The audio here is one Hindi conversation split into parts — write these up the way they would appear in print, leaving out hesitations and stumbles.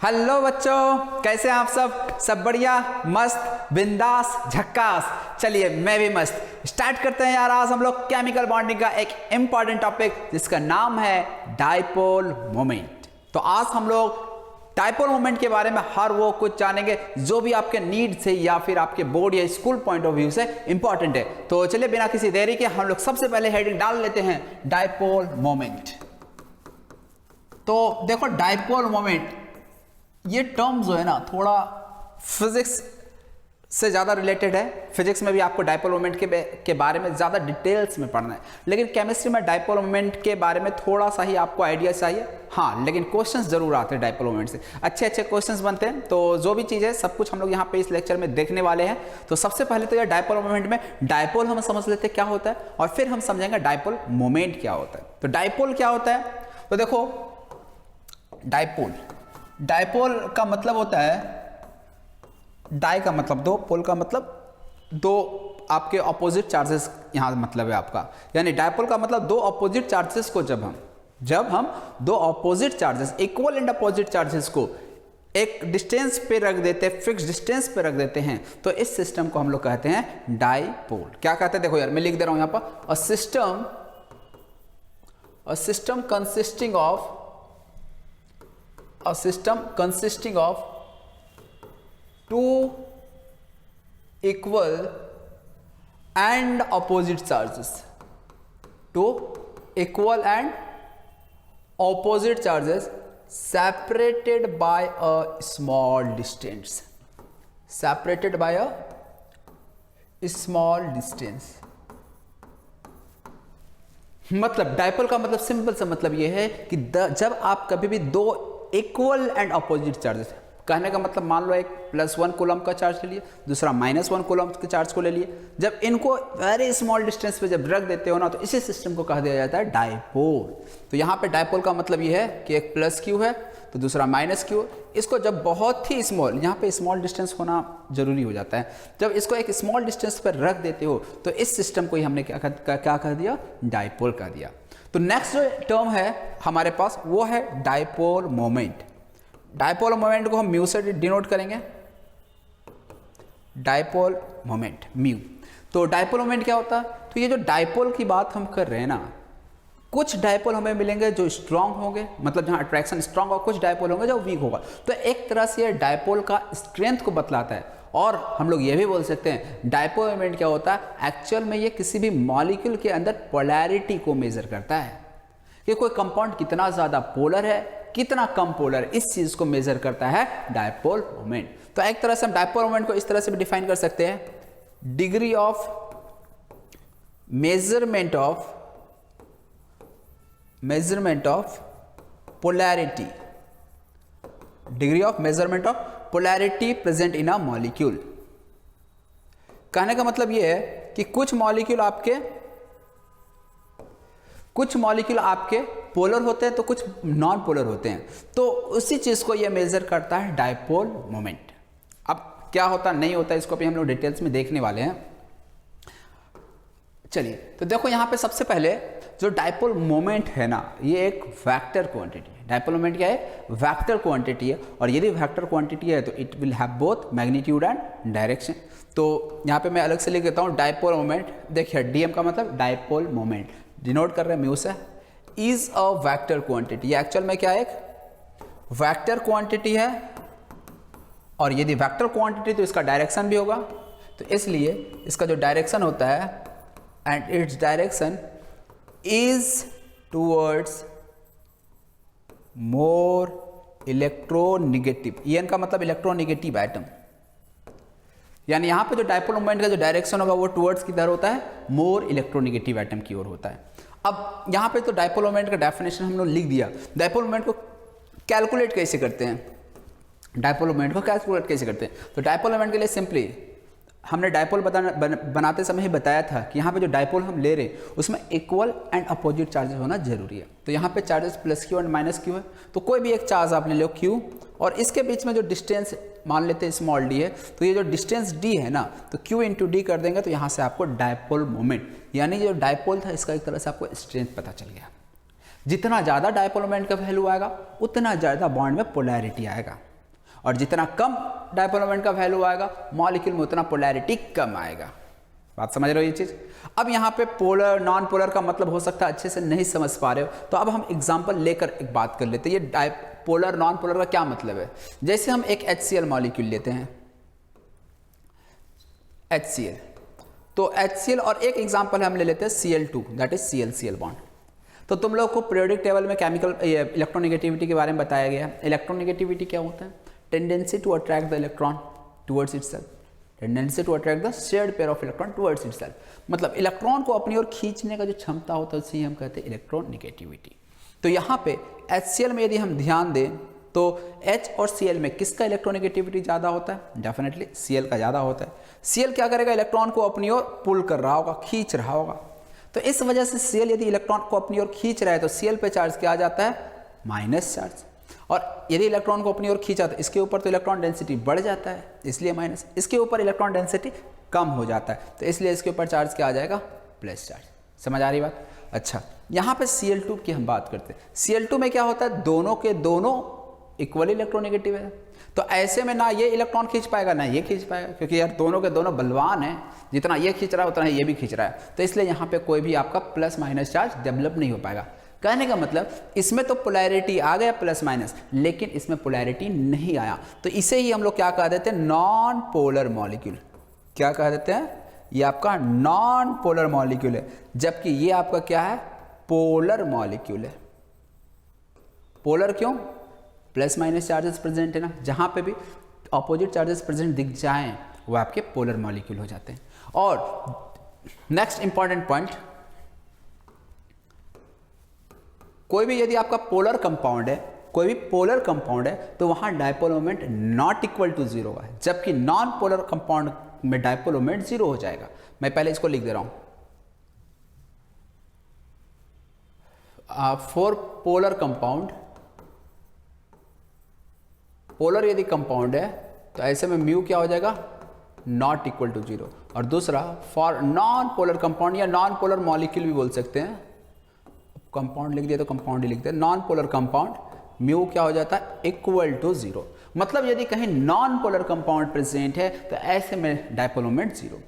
हेलो बच्चों, कैसे हैं आप सब बढ़िया, मस्त, बिंदास, झक्कास। चलिए मैं भी मस्त। स्टार्ट करते हैं यार। आज हम लोग केमिकल बॉन्डिंग का एक इंपॉर्टेंट टॉपिक जिसका नाम है डायपोल मोमेंट। तो आज हम लोग डायपोल मोमेंट के बारे में हर वो कुछ जानेंगे जो भी आपके नीड से या फिर आपके बोर्ड या स्कूल पॉइंट ऑफ व्यू से इंपॉर्टेंट है। तो चलिए बिना किसी देरी के हम लोग सबसे पहले हेडिंग डाल लेते हैं डायपोल मोमेंट। तो देखो डायपोल मोमेंट ये टर्म जो है ना थोड़ा फिजिक्स से ज़्यादा रिलेटेड है। फिजिक्स में भी आपको डायपोल मोमेंट के बारे में ज़्यादा डिटेल्स में पढ़ना है, लेकिन केमिस्ट्री में डायपोल मोमेंट के बारे में थोड़ा सा ही आपको आइडिया चाहिए। हाँ, लेकिन क्वेश्चंस जरूर आते हैं डायपोल मोमेंट से, अच्छे अच्छे क्वेश्चंस बनते हैं। तो जो भी चीज़ है सब कुछ हम लोग यहाँ पे इस लेक्चर में देखने वाले हैं। तो सबसे पहले तो ये डायपोल मोमेंट में डायपोल हम समझ लेते हैं क्या होता है, और फिर हम समझेंगे डायपोल मोमेंट क्या होता है। तो डायपोल क्या होता है, तो देखो डायपोल का मतलब होता है, डाई का मतलब दो, पोल का मतलब दो आपके ऑपोजिट चार्जेस, यहां मतलब है आपका, यानी डायपोल का मतलब दो ऑपोजिट चार्जेस को जब हम दो opposite charges, equal and opposite charges को एक डिस्टेंस पे रख देते हैं, फिक्स डिस्टेंस पे रख देते हैं, तो इस सिस्टम को हम लोग कहते हैं डायपोल। क्या कहते हैं, देखो यार मैं लिख दे रहा हूं यहां पर, a system consisting of two equal and opposite charges, separated by a small distance, मतलब डायपोल का मतलब सिंपल सा मतलब यह है कि जब आप कभी भी दो इक्वल एंड अपोजिट चार्जेस, कहने का मतलब मान लो एक +1 कूलम का चार्ज ले लिए, दूसरा -1 कूलम के चार्ज को ले लिए, जब इनको वेरी स्मॉल डिस्टेंस पे जब रख देते हो ना, तो इसी सिस्टम को कहा दिया जाता है डायपोल। तो यहाँ पे डायपोल का मतलब ये है कि एक +q है तो दूसरा -q। इसको जब बहुत ही स्मॉल, यहाँ पे स्मॉल डिस्टेंस होना जरूरी हो जाता है, जब इसको एक स्मॉल डिस्टेंस पर रख देते हो तो इस सिस्टम को ही हमने क्या कह दिया, डायपोल कह दिया। तो नेक्स्ट जो टर्म है हमारे पास वो है डायपोल मोमेंट। डायपोल मोमेंट को हम म्यू से डिनोट करेंगे, डायपोल मोमेंट म्यू। तो डायपोल मोमेंट क्या होता है, तो ये जो डायपोल की बात हम कर रहे हैं ना, कुछ डायपोल हमें मिलेंगे जो स्ट्रांग होंगे, मतलब जहां अट्रैक्शन स्ट्रांग, और कुछ डायपोल होंगे जो वीक होगा। तो एक तरह से ये डायपोल का स्ट्रेंथ को बतलाता है। और हम लोग ये भी बोल सकते हैं डायपोल मोमेंट क्या होता है, एक्चुअल में ये किसी भी मॉलिक्यूल के अंदर पोलैरिटी को मेजर करता है कि कोई कंपाउंड कितना ज्यादा पोलर है, कितना कम पोलर, इस चीज को मेजर करता है डायपोल मोमेंट। तो एक तरह से हम डायपोल मोमेंट को इस तरह से भी डिफाइन कर सकते हैं, degree of measurement of polarity, degree of measurement of polarity present in a molecule. कहने का मतलब यह है कि कुछ मॉलिक्यूल आपके पोलर होते हैं तो कुछ नॉन पोलर होते हैं, तो उसी चीज को यह मेजर करता है डायपोल मोमेंट। अब क्या होता नहीं होता इसको भी हम लोग डिटेल्स में देखने वाले हैं। चलिए तो देखो यहां पे सबसे पहले जो डायपोल मोमेंट है ना, ये एक वेक्टर क्वांटिटी है। डायपोल मोमेंट क्या है, वेक्टर क्वांटिटी है, और यदि वेक्टर क्वांटिटी है तो it will have both magnitude and direction. तो यहाँ पे मैं अलग से लिख देता हूँ डायपोल मोमेंट। देखिए डीएम का मतलब डायपोल मोमेंट, डिनोट कर रहे हैं म्यू से, इज अ वेक्टर क्वांटिटी। ये एक्चुअल में क्या है, एक वेक्टर क्वांटिटी है, और यदि वेक्टर क्वांटिटी तो इसका डायरेक्शन भी होगा, तो इसलिए इसका जो डायरेक्शन होता है, and its direction is towards more electronegative. EN का मतलब इलेक्ट्रोनेगेटिव एटम, यानी यहां पे जो डायपोल मोमेंट का जो डायरेक्शन होगा वो टुवर्ड्स की तरह होता है, मोर इलेक्ट्रोनेगेटिव एटम की ओर होता है। अब यहां पे तो डायपोल मोमेंट का डेफिनेशन हम लोग लिख दिया। डायपोल मोमेंट को कैलकुलेट कैसे करते हैं, तो डायपोल मोमेंट के लिए सिंपली हमने डायपोल बनाते समय ही बताया था कि यहाँ पे जो डायपोल हम ले रहे हैं उसमें इक्वल एंड अपोजिट चार्जेस होना जरूरी है। तो यहाँ पे चार्जेस +q एंड -q है, तो कोई भी एक चार्ज आप ले लो q, और इसके बीच में जो डिस्टेंस मान लेते हैं स्मॉल d है, तो ये जो डिस्टेंस d है ना, तो q इंटू डी कर देंगे तो यहाँ से आपको डायपोल मोमेंट, यानी जो डायपोल था इसका एक तरह से आपको स्ट्रेंथ पता चल गया। जितना ज़्यादा डायपोल मोमेंट का वैल्यू आएगा उतना ज़्यादा बॉन्ड में पोलैरिटी आएगा। और जितना कम डायपोल मोमेंट का वैल्यू आएगा मॉलिक्यूल में उतना पोलैरिटी कम आएगा। बात समझ रहे हो ये चीज़? अब यहाँ पे पोलर नॉन पोलर का मतलब हो सकता है अच्छे से नहीं समझ पा रहे हो, तो अब हम एग्जांपल लेकर एक बात कर लेते हैं। ये पोलर नॉन पोलर का क्या मतलब है? जैसे हम एक HCl मॉलिक्यूल लेते हैं, HCl, तो HCl और एक एग्जांपल हम ले लेते हैं Cl2, that is Cl bond. तो तुम लोग को पीरियोडिक टेबल में केमिकल इलेक्ट्रोनेगेटिविटी के बारे में बताया गया है। इलेक्ट्रोनेगेटिविटी क्या होता है? Tendency to attract the electron towards itself, tendency to attract the shared pair of electron towards itself. मतलब इलेक्ट्रॉन को अपनी ओर खींचने का जो क्षमता होता है उसे हम कहते हैं इलेक्ट्रोनेगेटिविटी। तो यहाँ पे HCl में यदि हम ध्यान दें तो H और Cl में किसका इलेक्ट्रोनेगेटिविटी ज़्यादा होता है? डेफिनेटली Cl का ज़्यादा होता है। Cl क्या करेगा? इलेक्ट्रॉन को अपनी ओर पुल कर रहा होगा, खींच रहा होगा। तो इस वजह से Cl यदि इलेक्ट्रॉन को अपनी ओर खींच रहा है तो Cl पे चार्ज क्या आ जाता है? Minus charge. और यदि इलेक्ट्रॉन को अपनी ओर खींचा तो इसके ऊपर तो इलेक्ट्रॉन डेंसिटी बढ़ जाता है, इसलिए माइनस। इसके ऊपर इलेक्ट्रॉन डेंसिटी कम हो जाता है, तो इसलिए इसके ऊपर चार्ज क्या आ जाएगा? Plus charge. समझ आ रही बात? अच्छा, यहाँ पे Cl2 की हम बात करते हैं। Cl2 में क्या होता है? दोनों के दोनों इक्वली इलेक्ट्रोनेगेटिव है, तो ऐसे में ना ये इलेक्ट्रॉन खींच पाएगा ना ये खींच पाएगा, क्योंकि यार दोनों के दोनों बलवान हैं, जितना ये खींच रहा है उतना ये भी खींच रहा है। तो इसलिए यहाँ पे कोई भी आपका प्लस माइनस चार्ज डेवलप नहीं हो पाएगा। कहने का मतलब इसमें तो पोलैरिटी आ गया प्लस माइनस, लेकिन इसमें पोलैरिटी नहीं आया, तो इसे ही हम लोग क्या कह देते हैं? Non polar molecule. क्या कह देते हैं? ये आपका नॉन पोलर मॉलिक्यूल है, जबकि ये आपका क्या है? पोलर मॉलिक्यूल है। पोलर क्यों? प्लस माइनस चार्जेस प्रेजेंट है ना, जहां पे भी ऑपोजिट चार्जेस प्रेजेंट दिख जाएं वो आपके पोलर मॉलिक्यूल हो जाते हैं। और नेक्स्ट इंपॉर्टेंट पॉइंट, कोई भी यदि आपका पोलर कंपाउंड है, कोई भी पोलर कंपाउंड है, तो वहां dipole moment not equal to zero है, जबकि नॉन पोलर कंपाउंड में डायपोल मोमेंट जीरो हो जाएगा। मैं पहले इसको लिख दे रहा हूं। फॉर पोलर कंपाउंड, पोलर यदि कंपाउंड है तो ऐसे में म्यू क्या हो जाएगा? Not equal to zero. और दूसरा फॉर नॉन पोलर कंपाउंड या नॉन पोलर मॉलिक्यूल भी बोल सकते हैं, कंपाउंड लिख दिया तो कंपाउंड ही लिखते हैं। नॉन पोलर कंपाउंड म्यू क्या हो जाता है? Equal to zero. मतलब यदि कहीं नॉन पोलर कंपाउंड प्रेजेंट है तो ऐसे में डायपोल मोमेंट जीरो।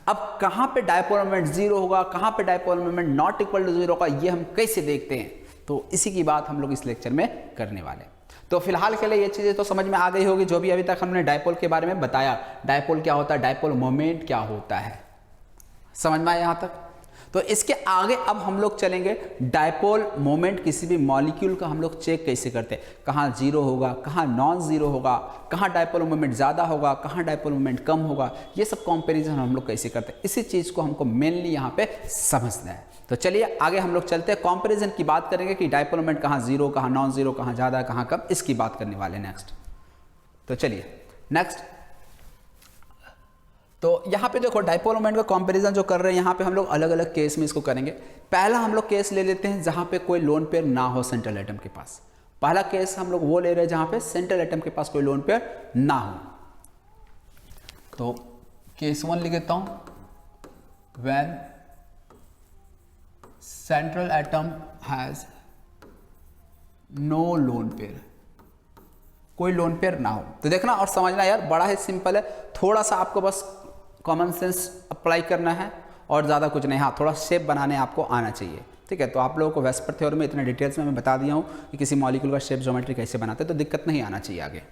अब कहां पे डायपोल मोमेंट जीरो होगा, कहां पे dipole moment not equal to zero होगा, ये हम कैसे देखते हैं? तो इसी की बात हम लोग इस लेक्चर में करने वाले हैं। तो फिलहाल के लिए ये चीजें तो समझ में आ गई होगी, जो भी अभी तक हमने डायपोल के बारे में बताया। डायपोल क्या होता है, डायपोल मोमेंट क्या होता है, समझ में आया यहां तक? तो इसके आगे अब हम लोग चलेंगे डायपोल मोमेंट किसी भी मॉलिक्यूल का हम लोग चेक कैसे करते हैं, कहाँ जीरो होगा, कहाँ नॉन जीरो होगा, कहाँ डायपोल मोमेंट ज़्यादा होगा, कहाँ डायपोल मोमेंट कम होगा, ये सब कंपैरिजन हम लोग कैसे करते हैं, इसी चीज़ को हमको मेनली यहाँ पे समझना है। तो चलिए आगे हम लोग चलते हैं, कंपैरिजन की बात करेंगे कि डायपोल मोमेंट कहाँ जीरो, कहाँ नॉन जीरो, कहाँ ज़्यादा, कहाँ कम, इसकी बात करने वाले नेक्स्ट। तो चलिए नेक्स्ट, तो यहाँ पे देखो डायपोल मोमेंट का कंपैरिजन जो कर रहे हैं, यहाँ पे हम लोग अलग अलग केस में इसको करेंगे। पहला हम लोग केस ले लेते हैं जहाँ पे कोई लोन पेयर ना हो सेंट्रल एटम के पास। पहला केस हम लोग वो ले रहे हैं जहाँ पे सेंट्रल एटम के पास कोई लोन पेयर ना हो। तो केस 1 लिख देता हूँ, when central atom has no lone pair, कोई लोन पेयर ना हो। तो देखना और समझना यार, बड़ा ही सिंपल है, थोड़ा सा आपको बस कॉमन सेंस अप्लाई करना है और ज़्यादा कुछ नहीं। हाँ, थोड़ा शेप बनाने आपको आना चाहिए, ठीक है। तो आप लोगों को वेस्पर थ्योरी में इतने डिटेल्स में मैं बता दिया हूँ कि किसी मॉलिक्यूल का शेप ज्योमेट्री कैसे बनाते हैं, तो दिक्कत नहीं आना चाहिए आगे,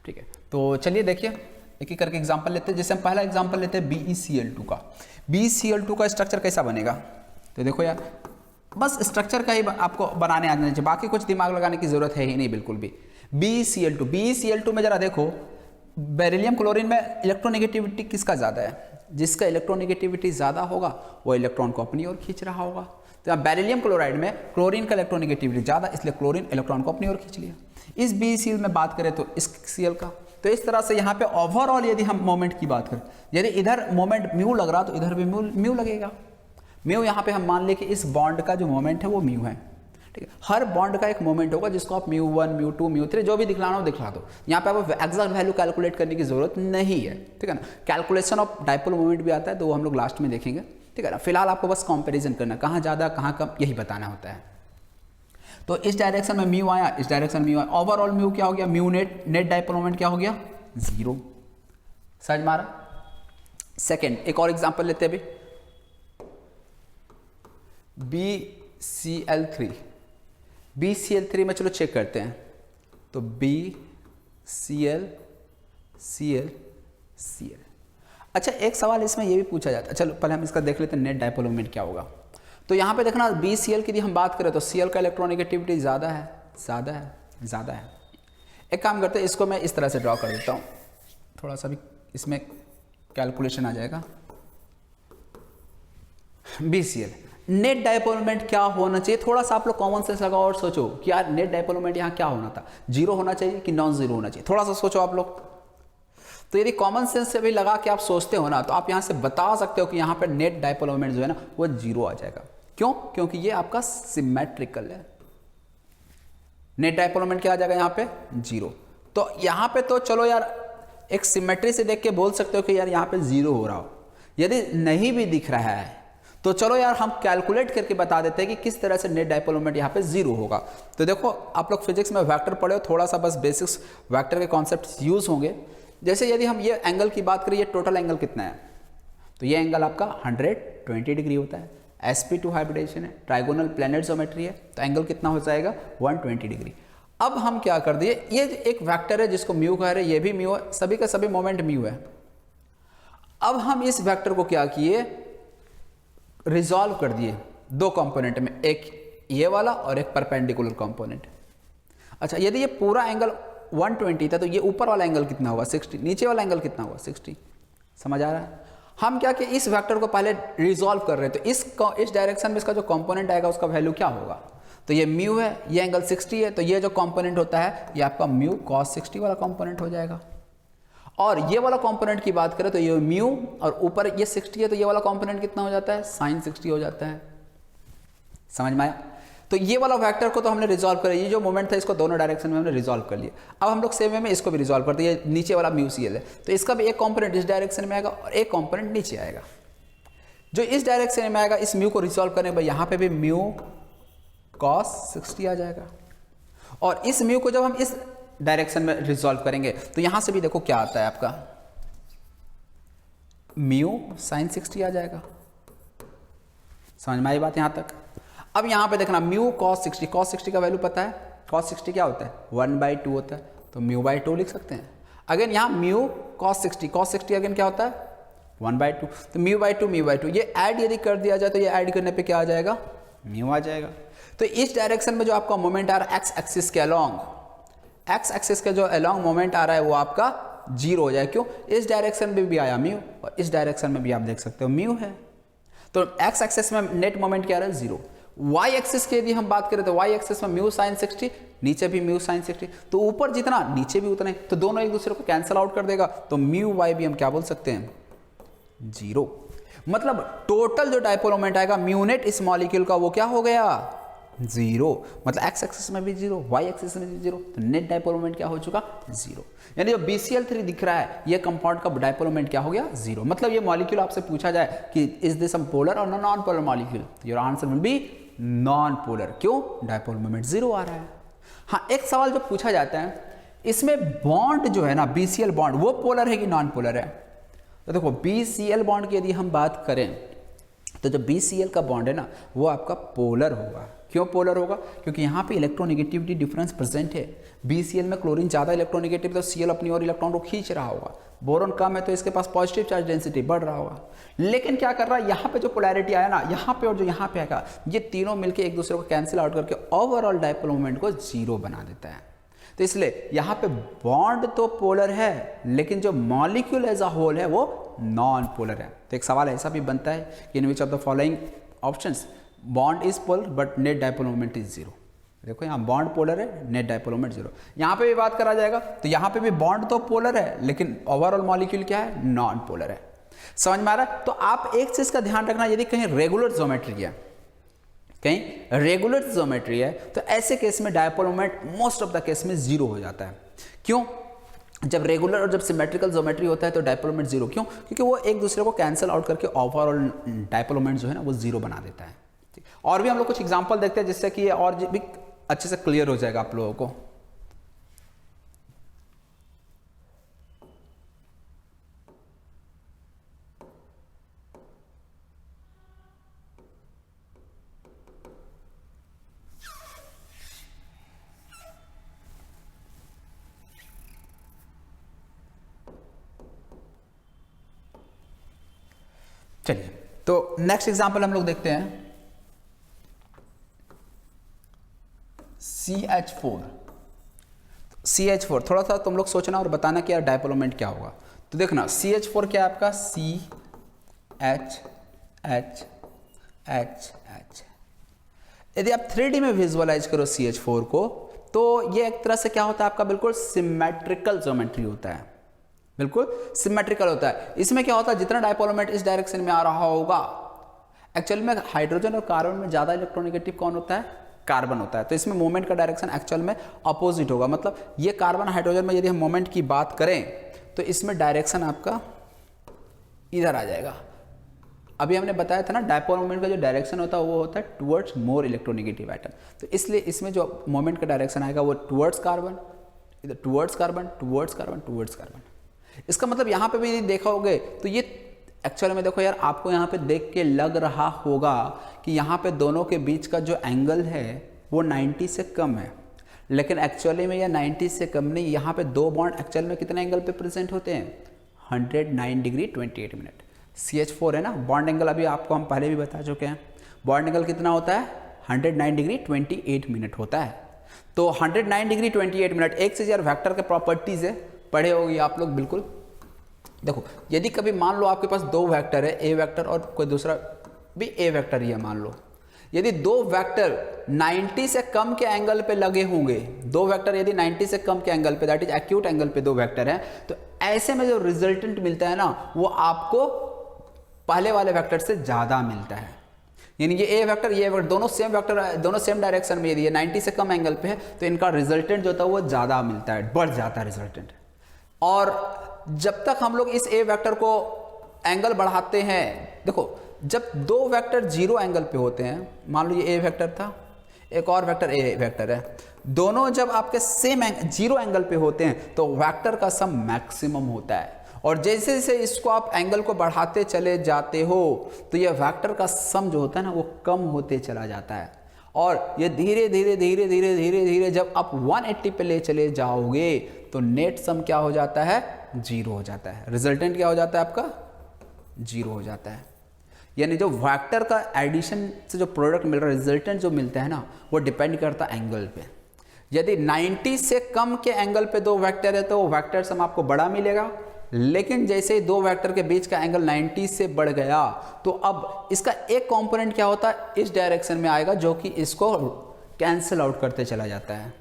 ठीक है। तो चलिए देखिए एक एक करके एग्जाम्पल लेते हैं। जैसे हम पहला एग्जाम्पल लेते हैं BeCl2 का। BeCl2 का स्ट्रक्चर कैसा बनेगा, तो देखो यार बस स्ट्रक्चर का ही आपको बनाने आ जाना चाहिए, बाकी कुछ दिमाग लगाने की जरूरत है ही नहीं बिल्कुल भी। BeCl2 में जरा देखो, बेरिलियम क्लोरीन में इलेक्ट्रोनेगेटिविटी किसका ज़्यादा है? जिसका इलेक्ट्रोनेगेटिविटी ज़्यादा होगा वो इलेक्ट्रॉन को अपनी ओर खींच रहा होगा। तो यहाँ बेरिलियम क्लोराइड में क्लोरीन का इलेक्ट्रोनेगेटिविटी ज़्यादा, इसलिए क्लोरीन इलेक्ट्रॉन को अपनी ओर खींच लिया। इस BeCl में बात करें तो इस Cl का, तो इस तरह से यहाँ पे ओवरऑल यदि हम मोमेंट की बात करें, यदि इधर मोमेंट म्यू लग रहा तो इधर भी म्यू लगेगा। म्यू यहाँ पे हम मान ले कि इस बॉन्ड का जो मोमेंट है वो म्यू है, ठीक है। हर बॉन्ड का एक मोमेंट होगा जिसको आप μ1, μ2, μ3 जो भी दिखलाना हो दिखला दो। यहाँ पे आपको एग्जैक्ट वैल्यू कैलकुलेट करने की जरूरत नहीं है, ठीक है ना। कैलकुलेशन ऑफ डायपोल मोमेंट भी आता है, तो वो हम लोग लास्ट में देखेंगे, ठीक है ना। फिलहाल आपको बस कंपैरिजन करना, कहाँ ज़्यादा कहाँ कम, यही बताना होता है। तो इस डायरेक्शन में म्यू आया, इस डायरेक्शन में म्यू आया, ओवरऑल म्यू क्या हो गया, म्यू नेट डाइपोल मोमेंट क्या हो गया, 0। समझ में आ रहा। सेकेंड एक और एग्जांपल लेते हैं अभी, BCl3, BCl3 में चलो चेक करते हैं, तो BCl Cl Cl। अच्छा एक सवाल इसमें ये भी पूछा जाता है, चलो पहले हम इसका देख लेते हैं नेट डाइपोल मोमेंट क्या होगा। तो यहाँ पे देखना BCl की यदि हम बात करें तो Cl का इलेक्ट्रोनेगेटिविटी ज़्यादा है, ज़्यादा है, ज़्यादा है। एक काम करते हैं, इसको मैं इस तरह से ड्रॉ कर देता हूँ, थोड़ा सा भी इसमें कैलकुलेशन आ जाएगा। BCl नेट डाइपोल मोमेंट क्या होना चाहिए, थोड़ा सा आप लोग कॉमन सेंस लगाओ और सोचो कि यार नेट डाइपोल मोमेंट यहाँ क्या होना था, 0 होना चाहिए कि नॉन जीरो होना चाहिए, थोड़ा सा सोचो आप लोग। तो यदि कॉमन सेंस से भी लगा के आप सोचते हो ना, तो आप यहाँ से बता सकते हो कि यहाँ पर नेट डाइपोल मोमेंट जो है ना वो 0 आ जाएगा। क्यों? क्योंकि ये आपका सिमेट्रिकल है। नेट डाइपोल मोमेंट क्या आ जाएगा यहाँ पे, 0। तो यहाँ पे तो चलो यार एक सिमेट्री से देख के बोल सकते हो कि यार यहाँ पे 0 हो रहा हो। यदि नहीं भी दिख रहा है तो चलो यार हम कैलकुलेट करके बता देते हैं कि किस तरह से नेट डाइपोल मोमेंट यहाँ पे 0 होगा। तो देखो आप लोग फिजिक्स में वेक्टर पढ़े हो, थोड़ा सा बस बेसिक्स वेक्टर के कॉन्सेप्ट यूज होंगे। जैसे यदि हम ये एंगल की बात करें, ये टोटल एंगल कितना है, तो ये एंगल आपका 120 डिग्री होता है। sp2 हाइब्रिडेशन है, ट्राइगोनल प्लेनेट ज्योमेट्री है, तो एंगल कितना हो जाएगा 120 डिग्री। अब हम क्या कर दिए, ये एक वेक्टर है जिसको म्यू कह रहे हैं, ये भी म्यू है, सभी का सभी मोमेंट म्यू है। अब हम इस वेक्टर को क्या किए, रिजॉल्व कर दिए दो कंपोनेंट में, एक ये वाला और एक परपेंडिकुलर कंपोनेंट। अच्छा यदि ये पूरा एंगल 120 था तो ये ऊपर वाला एंगल कितना हुआ 60, नीचे वाला एंगल कितना हुआ 60। समझ आ रहा है। हम क्या कि इस वेक्टर को पहले रिजॉल्व कर रहे हैं, तो इस डायरेक्शन में इसका जो कंपोनेंट आएगा उसका वैल्यू क्या होगा, तो ये म्यू है, ये एंगल 60 है, तो ये जो कंपोनेंट होता है ये आपका म्यू cos 60 वाला कंपोनेंट हो जाएगा। और ये वाला कंपोनेंट की बात करें तो ये म्यू और ऊपर ये 60 है, तो ये वाला कंपोनेंट कितना हो जाता है sin 60 हो जाता है। समझ में आया। तो ये वाला वेक्टर को तो हमने रिजॉल्व कर, ये जो मोमेंट था इसको दोनों डायरेक्शन में हमने रिजॉल्व कर लिया। अब हम लोग सेम वे में इसको भी रिजॉल्व करते हैं, नीचे वाला म्यू CL है, तो इसका भी एक कंपोनेंट इस डायरेक्शन में आएगा और एक कंपोनेंट नीचे आएगा। जो इस डायरेक्शन में आएगा इस म्यू को रिजॉल्व करने के बाद यहाँ पे भी म्यू cos 60 आ जाएगा। और इस म्यू को जब हम इस डायरेक्शन में रिजॉल्व करेंगे तो यहां से भी देखो क्या आता है आपका म्यू sin 60 आ जाएगा। समझ में आई बात यहां तक। अब यहां पे देखना म्यू cos 60 का वैल्यू पता है, cos 60 क्या होता है 1/2 होता है, तो μ/2 लिख सकते हैं। अगेन यहां म्यू cos 60 अगेन क्या होता है 1/2, तो μ/2 ये ऐड यदि कर दिया जाए तो ये ऐड करने पे क्या आ जाएगा म्यू आ जाएगा। तो इस डायरेक्शन में जो आपका मोमेंट आ रहा है एक्स एक्सिस के अलोंग, एक्स एक्सिस का जो अलोंग मोमेंट आ रहा है वो आपका 0 हो जाए। क्यों, इस डायरेक्शन में भी आया म्यू और इस डायरेक्शन में भी आप देख सकते हो म्यू है। तो एक्स एक्सिस में नेट मोमेंट क्या आ रहा है 0। वाई एक्सिस की यदि हम बात करें तो वाई एक्सिस में म्यू sin 60, नीचे भी म्यू sin 60, तो ऊपर जितना नीचे भी उतना, तो दोनों एक दूसरे को कैंसिल आउट कर देगा, तो म्यू वाई भी हम क्या बोल सकते हैं 0। मतलब टोटल जो डाइपोल मोमेंट आएगा म्यू नेट इस मॉलिक्यूल का वो क्या हो गया 0। मतलब एक्स एक्सिस में भी 0, वाई एक्सिस में भी 0, तो नेट डाइपोल मोमेंट क्या हो चुका 0। यानी जो BCl3 दिख रहा है ये कंपाउंड का डाइपोल मोमेंट क्या हो गया 0। मतलब ये मॉलिक्यूल आपसे पूछा जाए कि इज दिस सम पोलर और नॉन पोलर मॉलिक्यूल, तो your answer will be non polar. क्यों, डाइपोल मोमेंट 0 आ रहा है। हाँ एक सवाल जो पूछा जाता है इसमें बॉन्ड जो है ना BCl बॉन्ड वो पोलर है कि नॉन पोलर है। तो देखो BCl बॉन्ड की यदि हम बात करें तो जो BCl का बॉन्ड है ना वो आपका पोलर होगा। क्यों पोलर होगा, क्योंकि यहाँ पे इलेक्ट्रोनेगेटिविटी डिफरेंस प्रेजेंट है। BCl में क्लोरीन ज़्यादा इलेक्ट्रोनेगेटिव तो Cl अपनी ओर इलेक्ट्रॉन को खींच रहा होगा, बोरॉन कम है तो इसके पास पॉजिटिव चार्ज डेंसिटी बढ़ रहा होगा। लेकिन क्या कर रहा है यहाँ पे जो पोलैरिटी आया ना यहाँ पे और जो यहाँ पे आएगा ये तीनों मिलकर एक दूसरे को कैंसिल आउट करके ओवरऑल डाइपोल मोमेंट को 0 बना देता है। तो इसलिए यहाँ पे बॉन्ड तो पोलर है लेकिन जो मॉलिक्यूल एज अ होल है वो नॉन पोलर है। तो एक सवाल ऐसा भी बनता है कि in which of the following options bond is polar but net dipole moment is 0। देखो यहाँ बॉन्ड पोलर है, नेट डाइपोल मोमेंट 0। यहाँ पे भी बात करा जाएगा तो यहाँ पे भी बॉन्ड तो पोलर है लेकिन ओवरऑल मॉलिक्यूल क्या है नॉन पोलर है। समझ में आ रहा है। तो आप एक चीज का ध्यान रखना, यदि कहीं रेगुलर ज्योमेट्री है, कहीं रेगुलर ज्योमेट्री है तो ऐसे केस में dipole moment most of the case में 0 हो जाता है। क्यों, जब रेगुलर और जब सिमेट्रिकल ज्योमेट्री होता है तो डाइपोल मोमेंट 0। क्यों, क्योंकि वो एक दूसरे को कैंसिल आउट करके ओवरऑल डाइपोल मोमेंट जो है ना वो 0 बना देता है। और भी हम लोग कुछ एग्जांपल देखते हैं जिससे कि ये और भी अच्छे से क्लियर हो जाएगा आप लोगों को। चलिए तो नेक्स्ट एग्जांपल हम लोग देखते हैं CH4। CH4 थोड़ा सा तुम लोग सोचना और बताना कि यार डायपोल मोमेंट क्या होगा। तो देखना CH4 क्या है आपका, CH। यदि आप 3D में विजुअलाइज करो CH4 को तो ये एक तरह से क्या होता है आपका, बिल्कुल सिमेट्रिकल ज्योमेट्री होता है, बिल्कुल सिमेट्रिकल होता है। इसमें क्या होता है, जितना डायपोल मोमेंट इस डायरेक्शन में आ रहा होगा, एक्चुअल में हाइड्रोजन और कार्बन में ज्यादा इलेक्ट्रोनेगेटिव कौन होता है, कार्बन होता है। तो इसमें मोमेंट का डायरेक्शन एक्चुअल में अपोजिट होगा। मतलब ये कार्बन हाइड्रोजन में यदि हम मोमेंट की बात करें तो इसमें डायरेक्शन आपका इधर आ जाएगा। अभी हमने बताया था ना डायपोल मोमेंट का जो डायरेक्शन होता है वो होता है टुवर्ड्स मोर इलेक्ट्रोनेगेटिव एटम। तो इसलिए इसमें जो मोमेंट का डायरेक्शन आएगा वो टुवर्ड्स कार्बन, इधर towards carbon, towards carbon, towards carbon. इसका मतलब यहाँ पे भी देखा होगे तो ये एक्चुअल में देखो यार, आपको यहाँ पे देख के लग रहा होगा कि यहाँ पे दोनों के बीच का जो एंगल है वो 90 से कम है, लेकिन एक्चुअली में यह 90 से कम नहीं। यहाँ पे दो बॉन्ड एक्चुअल में कितने एंगल पे प्रेजेंट होते हैं, 109 डिग्री 28 मिनट। CH4 है ना, बॉन्ड एंगल अभी आपको हम पहले भी बता चुके हैं, बॉन्ड एंगल कितना होता है, 109 डिग्री 28 मिनट होता है। तो 109 डिग्री 28 मिनट, एक चीज यार वेक्टर के प्रॉपर्टीज है, पढ़े होगी आप लोग बिल्कुल। देखो यदि कभी मान लो आपके पास दो वेक्टर है, ए वेक्टर और कोई दूसरा भी ए वेक्टर ही है मान लो, यदि दो वेक्टर 90 से कम के एंगल पे लगे होंगे, दो वेक्टर यदि 90 से कम के एंगल पे, दैट इज एक्यूट एंगल पे दो वेक्टर हैं, तो ऐसे में जो रिजल्टेंट मिलता है ना वो आपको पहले वाले वेक्टर से ज्यादा मिलता है। यानी ये ए वेक्टर ये वेक्टर दोनों सेम वेक्टर, दोनों सेम डायरेक्शन में, यदि ये 90 से कम एंगल पे है तो इनका रिजल्टेंट जो होता है वो ज्यादा मिलता है, बढ़ जाता है रिजल्टेंट। और जब तक हम लोग इस ए वेक्टर को एंगल बढ़ाते हैं, देखो जब दो वेक्टर जीरो एंगल पे होते हैं, मान लो ये ए वेक्टर था, एक और वेक्टर ए वेक्टर है, दोनों जब आपके सेम जीरो एंगल पे होते हैं तो वेक्टर का सम मैक्सिमम होता है। और जैसे जैसे इसको आप एंगल को बढ़ाते चले जाते हो तो ये वेक्टर का सम जो होता है ना वो कम होते चला जाता है। और ये धीरे धीरे धीरे धीरे धीरे धीरे जब आप 180 पे ले चले जाओगे तो नेट सम क्या हो जाता है, जीरो हो जाता है। रिजल्टेंट क्या हो जाता है आपका, जीरो हो जाता है। यानी जो वेक्टर का एडिशन से जो प्रोडक्ट मिल रहा है, रिजल्टेंट जो मिलता है ना वो डिपेंड करता है एंगल पे। यदि 90 से कम के एंगल पे दो वेक्टर है तो वेक्टर सम आपको बड़ा मिलेगा, लेकिन जैसे ही दो वेक्टर के बीच का एंगल 90 से बढ़ गया तो अब इसका एक कंपोनेंट क्या होता है, इस डायरेक्शन में आएगा जो कि इसको कैंसिल आउट करते चला जाता है।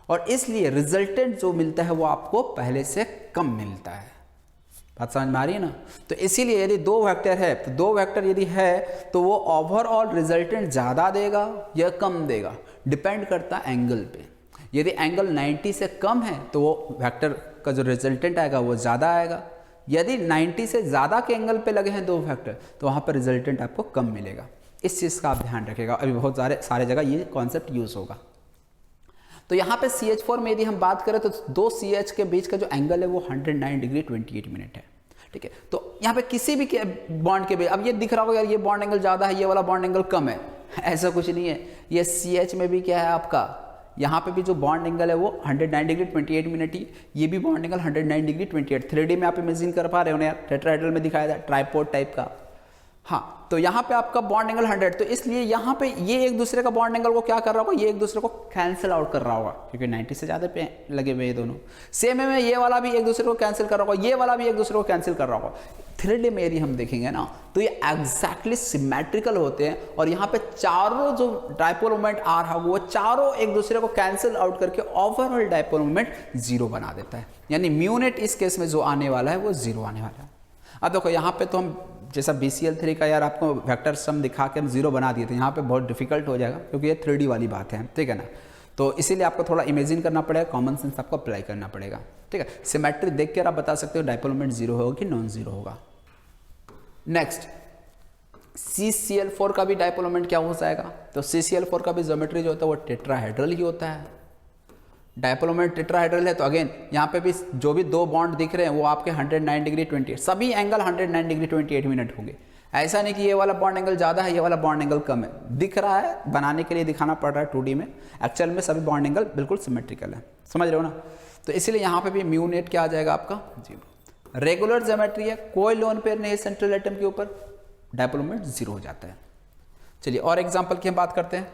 और इसलिए रिजल्टेंट जो मिलता है वो आपको पहले से कम मिलता है। बात समझ में आ रही है ना। तो इसीलिए यदि दो वेक्टर है तो दो वेक्टर यदि है तो वो ओवरऑल रिजल्टेंट ज़्यादा देगा या कम देगा, डिपेंड करता है एंगल पे। यदि एंगल 90 से कम है तो वो वेक्टर का जो रिजल्टेंट आएगा वो ज़्यादा आएगा। यदि 90 से ज़्यादा के एंगल पे लगे हैं दो वेक्टर तो वहाँ पर रिजल्टेंट आपको कम मिलेगा। इस चीज़ का आप ध्यान रखिएगा, अभी बहुत सारे जगह ये कॉन्सेप्ट यूज़ होगा। तो यहाँ पे CH4 में यदि हम बात करें तो दो CH के बीच का जो एंगल है वो 109 डिग्री 28 मिनट है, ठीक है। तो यहाँ पे किसी भी बॉन्ड के बीच, अब ये दिख रहा होगा यार ये बॉन्ड एंगल ज़्यादा है, ये वाला बॉन्ड एंगल कम है, ऐसा कुछ नहीं है। ये CH में भी क्या है आपका, यहाँ पे भी जो बॉन्ड एंगल है वो 109 डिग्री 28 मिनट ही, ये भी बॉन्ड एंगल 109 डिग्री 28। 3D में आप इमेजिन कर पा रहे हो ना यार, टेट्राहेड्रल में दिखाया था ट्राइपॉड टाइप का। हाँ, तो यहाँ पे आपका बॉन्ड एंगल 100, तो इसलिए यहाँ पे ये एक दूसरे का बॉन्ड एंगल को क्या कर रहा होगा, ये एक दूसरे को कैंसिल आउट कर रहा होगा, क्योंकि 90 से ज़्यादा पे लगे हुए ये दोनों। सेम में ये वाला भी एक दूसरे को कैंसिल कर रहा होगा, ये वाला भी एक दूसरे को कैंसिल कर रहा होगा। 3D में यदि हम देखेंगे ना तो ये एग्जैक्टली सिमेट्रिकल होते हैं, और यहाँ पे चारों जो डायपोल मोमेंट आ रहा होगा वो चारों एक दूसरे को कैंसिल आउट करके ओवरऑल डायपोल मोमेंट जीरो बना देता है। यानी म्यू नेट इस केस में जो आने वाला है वो जीरो आने वाला है। अब देखो यहाँ पे तो हम जैसा BCl3 का यार आपको वेक्टर सम दिखा के हम जीरो बना दिए थे, यहाँ पे बहुत डिफिकल्ट हो जाएगा क्योंकि ये 3D वाली बात है, ठीक है ना। तो इसीलिए आपको थोड़ा इमेजिन करना पड़ेगा, कॉमन सेंस आपको अप्लाई करना पड़ेगा, ठीक है। सिमेट्री देख कर आप बता सकते हो डायपोल मोमेंट जीरो होगा कि नॉन जीरो होगा। नेक्स्ट CCl4 का भी डायपोल मोमेंट क्या हो जाएगा, तो CCl4 का भी ज्योमेट्री जो होता है वो टेट्राहेड्रल ही होता है। डायपोल मोमेंट टेट्राहेड्रल है तो अगेन यहाँ पे भी जो भी दो बॉन्ड दिख रहे हैं वो आपके 109 डिग्री 28, सभी एंगल 109 डिग्री 28 मिनट होंगे। ऐसा नहीं कि ये वाला बॉन्ड एंगल ज़्यादा है, ये वाला बॉन्ड एंगल कम है, दिख रहा है, बनाने के लिए दिखाना पड़ रहा है 2D में, एक्चुअल में सभी बॉन्ड एंगल बिल्कुल सिमेट्रिकल है, समझ रहे हो ना। तो इसीलिए यहाँ पे भी म्यू नेट क्या आ जाएगा आपका 0। रेगुलर ज्योमेट्री है, कोई लोन पेयर नहीं है सेंट्रल एटम के ऊपर, डायपोल मोमेंट 0 हो जाता है। चलिए और एग्जाम्पल की हम बात करते हैं।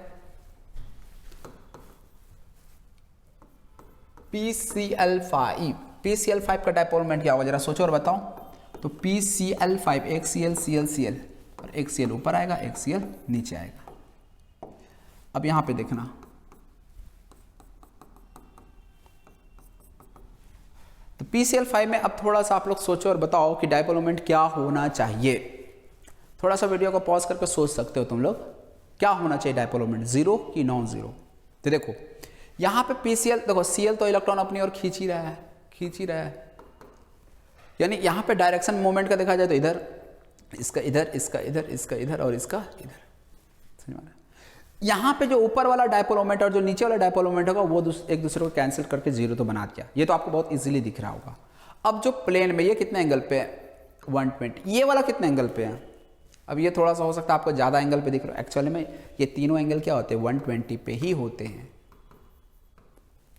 PCl5 का डायपोल मोमेंट क्या होगा जरा सोचो और बताओ। तो PCl5 एक Cl और एक Cl ऊपर आएगा, एक Cl नीचे आएगा। अब यहां पे देखना, तो PCl5 में अब थोड़ा सा आप लोग सोचो और बताओ कि डायपोल मोमेंट क्या होना चाहिए। थोड़ा सा वीडियो को पॉज करके सोच सकते हो तुम लोग, क्या होना चाहिए डायपोल मोमेंट, 0 कि नॉन 0। तो देखो यहां पे PCl, देखो Cl तो इलेक्ट्रॉन अपनी ओर खींच ही रहा है, यानी यहां पे डायरेक्शन मोमेंट का देखा जाए तो इधर, इसका इधर, इसका इधर, इसका इधर और इसका इधर, समझ में। यहां पे जो ऊपर वाला डायपोल मोमेंट और जो नीचे वाला डायपोल मोमेंट होगा वो एक दूसरे को कैंसिल करके 0 तो बना दिया, ये तो आपको बहुत इजीली दिख रहा होगा। अब जो प्लेन में ये कितने एंगल पे है 120, ये वाला कितने एंगल पे है, अब ये थोड़ा सा हो सकता है आपको ज़्यादा एंगल पे दिख रहा है, एक्चुअली में ये तीनों एंगल क्या होते हैं 120 पे ही होते हैं।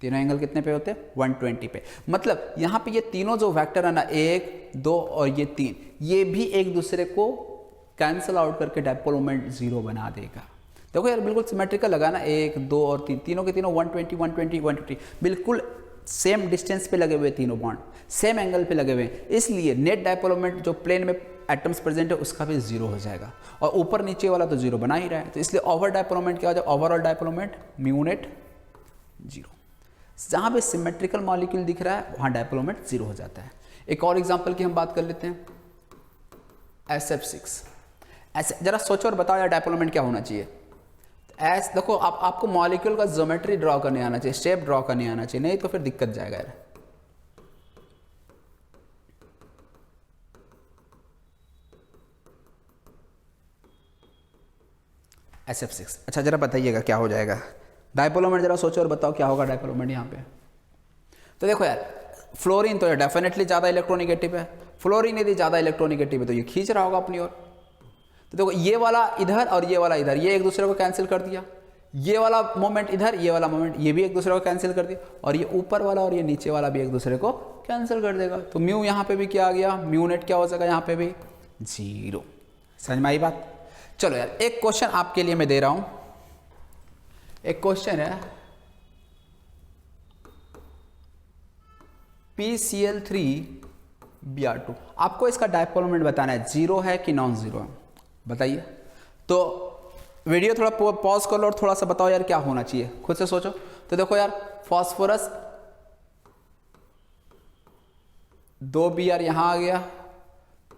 तीनों एंगल कितने पे होते हैं 120 पे, मतलब यहाँ पे ये तीनों जो वेक्टर है ना 1, 2 और ये 3, ये भी एक दूसरे को कैंसिल आउट करके डायपोल मोमेंट 0 बना देगा। देखो यार बिल्कुल सिमेट्रिकल लगा ना, 1, 2 और 3, तीनों के तीनों 120, 120, 120 बिल्कुल सेम डिस्टेंस पे लगे हुए, तीनों बॉन्ड सेम एंगल पे लगे हुए हैं, इसलिए नेट डायपोल मोमेंट जो प्लेन में एटम्स प्रेजेंट है उसका भी 0 हो जाएगा, और ऊपर नीचे वाला तो 0 बना ही रहा है, तो इसलिए ओवर डायपोल मोमेंट क्या हो जाएगा, overall dipole moment mu net 0। जहां पे सिमेट्रिकल मॉलिक्यूल दिख रहा है वहां डायपोल मोमेंट 0 हो जाता है। एक और एग्जांपल की हम बात कर लेते हैं, SF6। ऐसे जरा सोचो और बताओ यार डायपोल मोमेंट क्या होना चाहिए। ऐसे देखो आपको मॉलिक्यूल का ज्योमेट्री ड्रॉ करने आना चाहिए, शेप ड्रॉ करने आना चाहिए, नहीं तो फिर दिक्कत जाएगा यार। SF6, अच्छा जरा बताइएगा क्या हो जाएगा डायपोल मोमेंट, जरा सोचो और बताओ क्या होगा डायपोल मोमेंट यहाँ पे। तो देखो यार फ्लोरीन तो डेफिनेटली ज़्यादा इलेक्ट्रोनेगेटिव है, फ्लोरीन यदि ज़्यादा इलेक्ट्रोनेगेटिव है तो ये खींच रहा होगा अपनी ओर। तो देखो ये वाला इधर और ये वाला इधर, ये एक दूसरे को कैंसिल कर दिया, ये वाला मोमेंट इधर, ये वाला मोमेंट ये भी एक दूसरे को कैंसिल कर दिया, और ये ऊपर वाला और ये नीचे वाला भी एक दूसरे को कैंसिल कर देगा। तो म्यू यहाँ पे भी क्या आ गया, म्यू नेट क्या हो जाएगा यहाँ पे भी 0। समझ में आई बात। चलो यार एक क्वेश्चन आपके लिए मैं दे रहा हूं, एक क्वेश्चन है PCl3Br2, आपको इसका डायपोल मोमेंट बताना है 0 है कि नॉन 0 है, बताइए। तो वीडियो थोड़ा पॉज कर लो और थोड़ा सा बताओ यार क्या होना चाहिए, खुद से सोचो। तो देखो यार फास्फोरस 2Br यहां आ गया,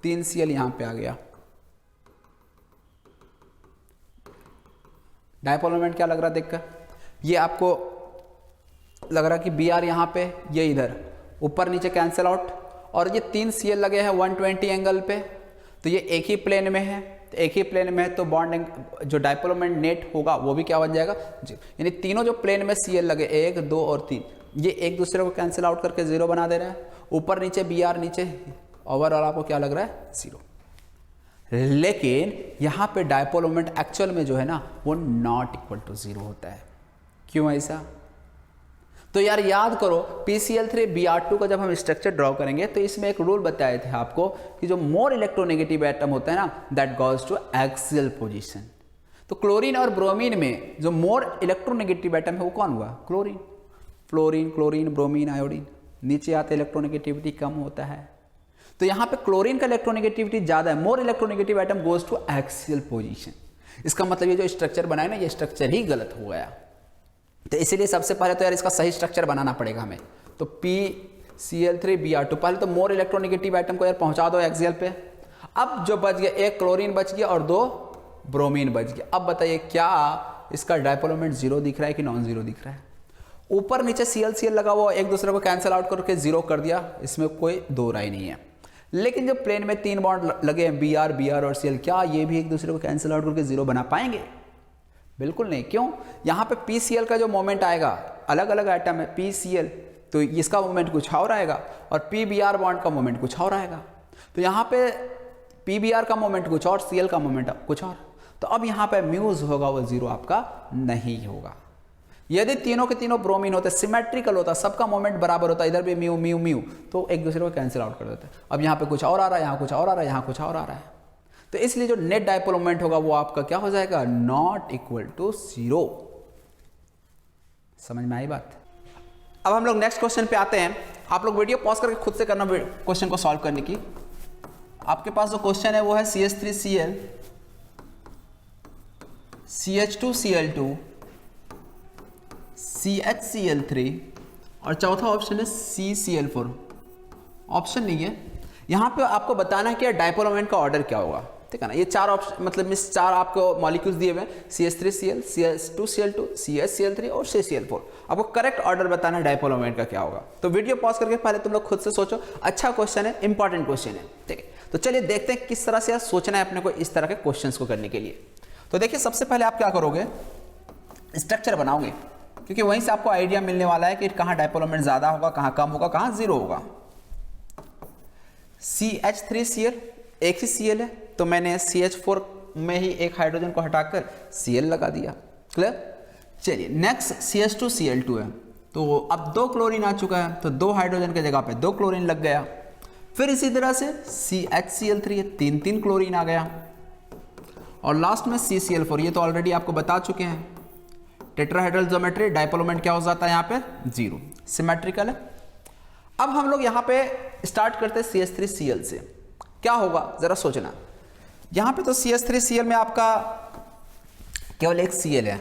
3Cl यहां पे आ गया, डायपोल मोमेंट क्या लग रहा है देखकर, ये आपको लग रहा है कि Br यहाँ पे, ये इधर, ऊपर नीचे कैंसिल आउट, और ये 3Cl लगे हैं 120 एंगल पे, तो ये एक ही प्लेन में है, तो एक ही प्लेन में है तो बॉन्ड जो डायपोल मोमेंट नेट होगा वो भी क्या बन जाएगा, यानी तीनों जो प्लेन में Cl लगे 1, 2 और 3, ये एक दूसरे को कैंसिल आउट करके 0 बना दे रहा है, ऊपर नीचे Br नीचे, ओवरऑल आपको क्या लग रहा है 0। लेकिन यहाँ पे डायपोल मोमेंट एक्चुअल में जो है ना वो नॉट इक्वल टू 0 होता है। क्यों ऐसा, तो यार याद करो PCl3Br2 का जब हम स्ट्रक्चर ड्रॉ करेंगे तो इसमें एक रूल बताए थे आपको कि जो मोर इलेक्ट्रोनेगेटिव एटम होता है ना that goes to axial position. तो क्लोरीन और ब्रोमीन में जो मोर इलेक्ट्रोनेगेटिव एटम है वो कौन हुआ, chlorine. Fluorine, chlorine, bromine, iodine, नीचे आते इलेक्ट्रोनेगेटिविटी कम होता है, तो यहाँ पे क्लोरीन का इलेक्ट्रोनेगेटिविटी ज्यादा है, more electronegative atom goes to axial position. इसका मतलब ये जो स्ट्रक्चर बनाया ना ये स्ट्रक्चर ही गलत हो गया, तो इसीलिए सबसे पहले तो यार इसका सही स्ट्रक्चर बनाना पड़ेगा हमें। तो PCl3Br2, पहले तो मोर इलेक्ट्रोनेगेटिव एटम को यार पहुंचा दो एक्सियल पे। अब जो बच गया, एक क्लोरीन बच गया और 2 ब्रोमीन बच गया। अब बताइए क्या इसका डायपोल मोमेंट 0 दिख रहा है कि नॉन 0 दिख रहा है। ऊपर नीचे Cl लगा हुआ एक दूसरे को कैंसिल आउट करके 0 कर दिया, इसमें कोई दो राय नहीं है। लेकिन जब प्लेन में 3 बॉन्ड लगे हैं बी आर और सी एल, क्या ये भी एक दूसरे को कैंसिल आउट करके जीरो बना पाएंगे? बिल्कुल नहीं। क्यों? यहाँ पे पी सी एल का जो मोमेंट आएगा, अलग अलग आइटम है पी सी एल, तो इसका मोमेंट कुछ और आएगा और पी बी आर बॉन्ड का मोमेंट कुछ और आएगा। तो यहाँ पे पी बी आर का मोमेंट कुछ और, सी एल का मोमेंट कुछ और। तो अब यहाँ पे म्यूज होगा वो जीरो आपका नहीं होगा। यदि तीनों के तीनों ब्रोमीन होते, सिमेट्रिकल होता, सबका मोमेंट बराबर होता, इधर भी म्यू म्यू म्यू, तो एक दूसरे को कैंसिल आउट कर देते। अब यहाँ पे कुछ और आ रहा है, यहाँ कुछ और आ रहा है, यहाँ कुछ और आ रहा है, तो इसलिए जो नेट डायपोल मोमेंट होगा वो आपका क्या हो जाएगा? Not equal to zero. समझ में आई बात? अब हम लोग नेक्स्ट क्वेश्चन पे आते हैं। आप लोग वीडियो पॉज करके खुद से करना क्वेश्चन को सॉल्व करने की। आपके पास जो क्वेश्चन है वो है CH3Cl, CH2Cl2, CHCl3 और चौथा ऑप्शन है CCl4। ऑप्शन नहीं है यहाँ पे, आपको बताना है कि डायपोल मोमेंट का ऑर्डर क्या होगा, ठीक है ना। ये 4 ऑप्शन, मतलब इस 4 आपको मॉलिक्यूल्स दिए हुए हैं, CH3Cl, CH2Cl2, CHCl3 और CCl4। आपको करेक्ट ऑर्डर बताना है डायपोल मोमेंट का क्या होगा। तो वीडियो पॉज करके पहले तुम लोग खुद से सोचो। अच्छा क्वेश्चन है, इंपॉर्टेंट क्वेश्चन है, ठीक है। तो चलिए देखते हैं किस तरह से यार सोचना है अपने को इस तरह के क्वेश्चंस को करने के लिए। तो देखिए सबसे पहले आप क्या करोगे, स्ट्रक्चर बनाओगे, क्योंकि वहीं से आपको आइडिया मिलने वाला है कि कहाँ डायपोल मोमेंट ज्यादा होगा, कहाँ कम होगा, कहाँ जीरो होगा। CH3Cl एक ही Cl है, तो मैंने CH4 में ही एक हाइड्रोजन को हटाकर Cl लगा दिया। क्लियर? चलिए नेक्स्ट CH2Cl2 है, तो अब 2 क्लोरीन आ चुका है, तो 2 हाइड्रोजन के जगह पे 2 क्लोरीन लग गया। फिर इसी तरह से CHCl3 है, 3 क्लोरीन आ गया। और लास्ट में CCl4, ये तो ऑलरेडी आपको बता चुके हैं। टेट्राहेड्रल ज्योमेट्री, डायपोल मोमेंट क्या हो जाता है यहाँ पे? जीरो। सिमेट्रिकल है। अब हम लोग यहाँ पे स्टार्ट करते हैं CH3Cl से। क्या होगा जरा सोचना। यहाँ पे तो CH3Cl में आपका केवल एक Cl है,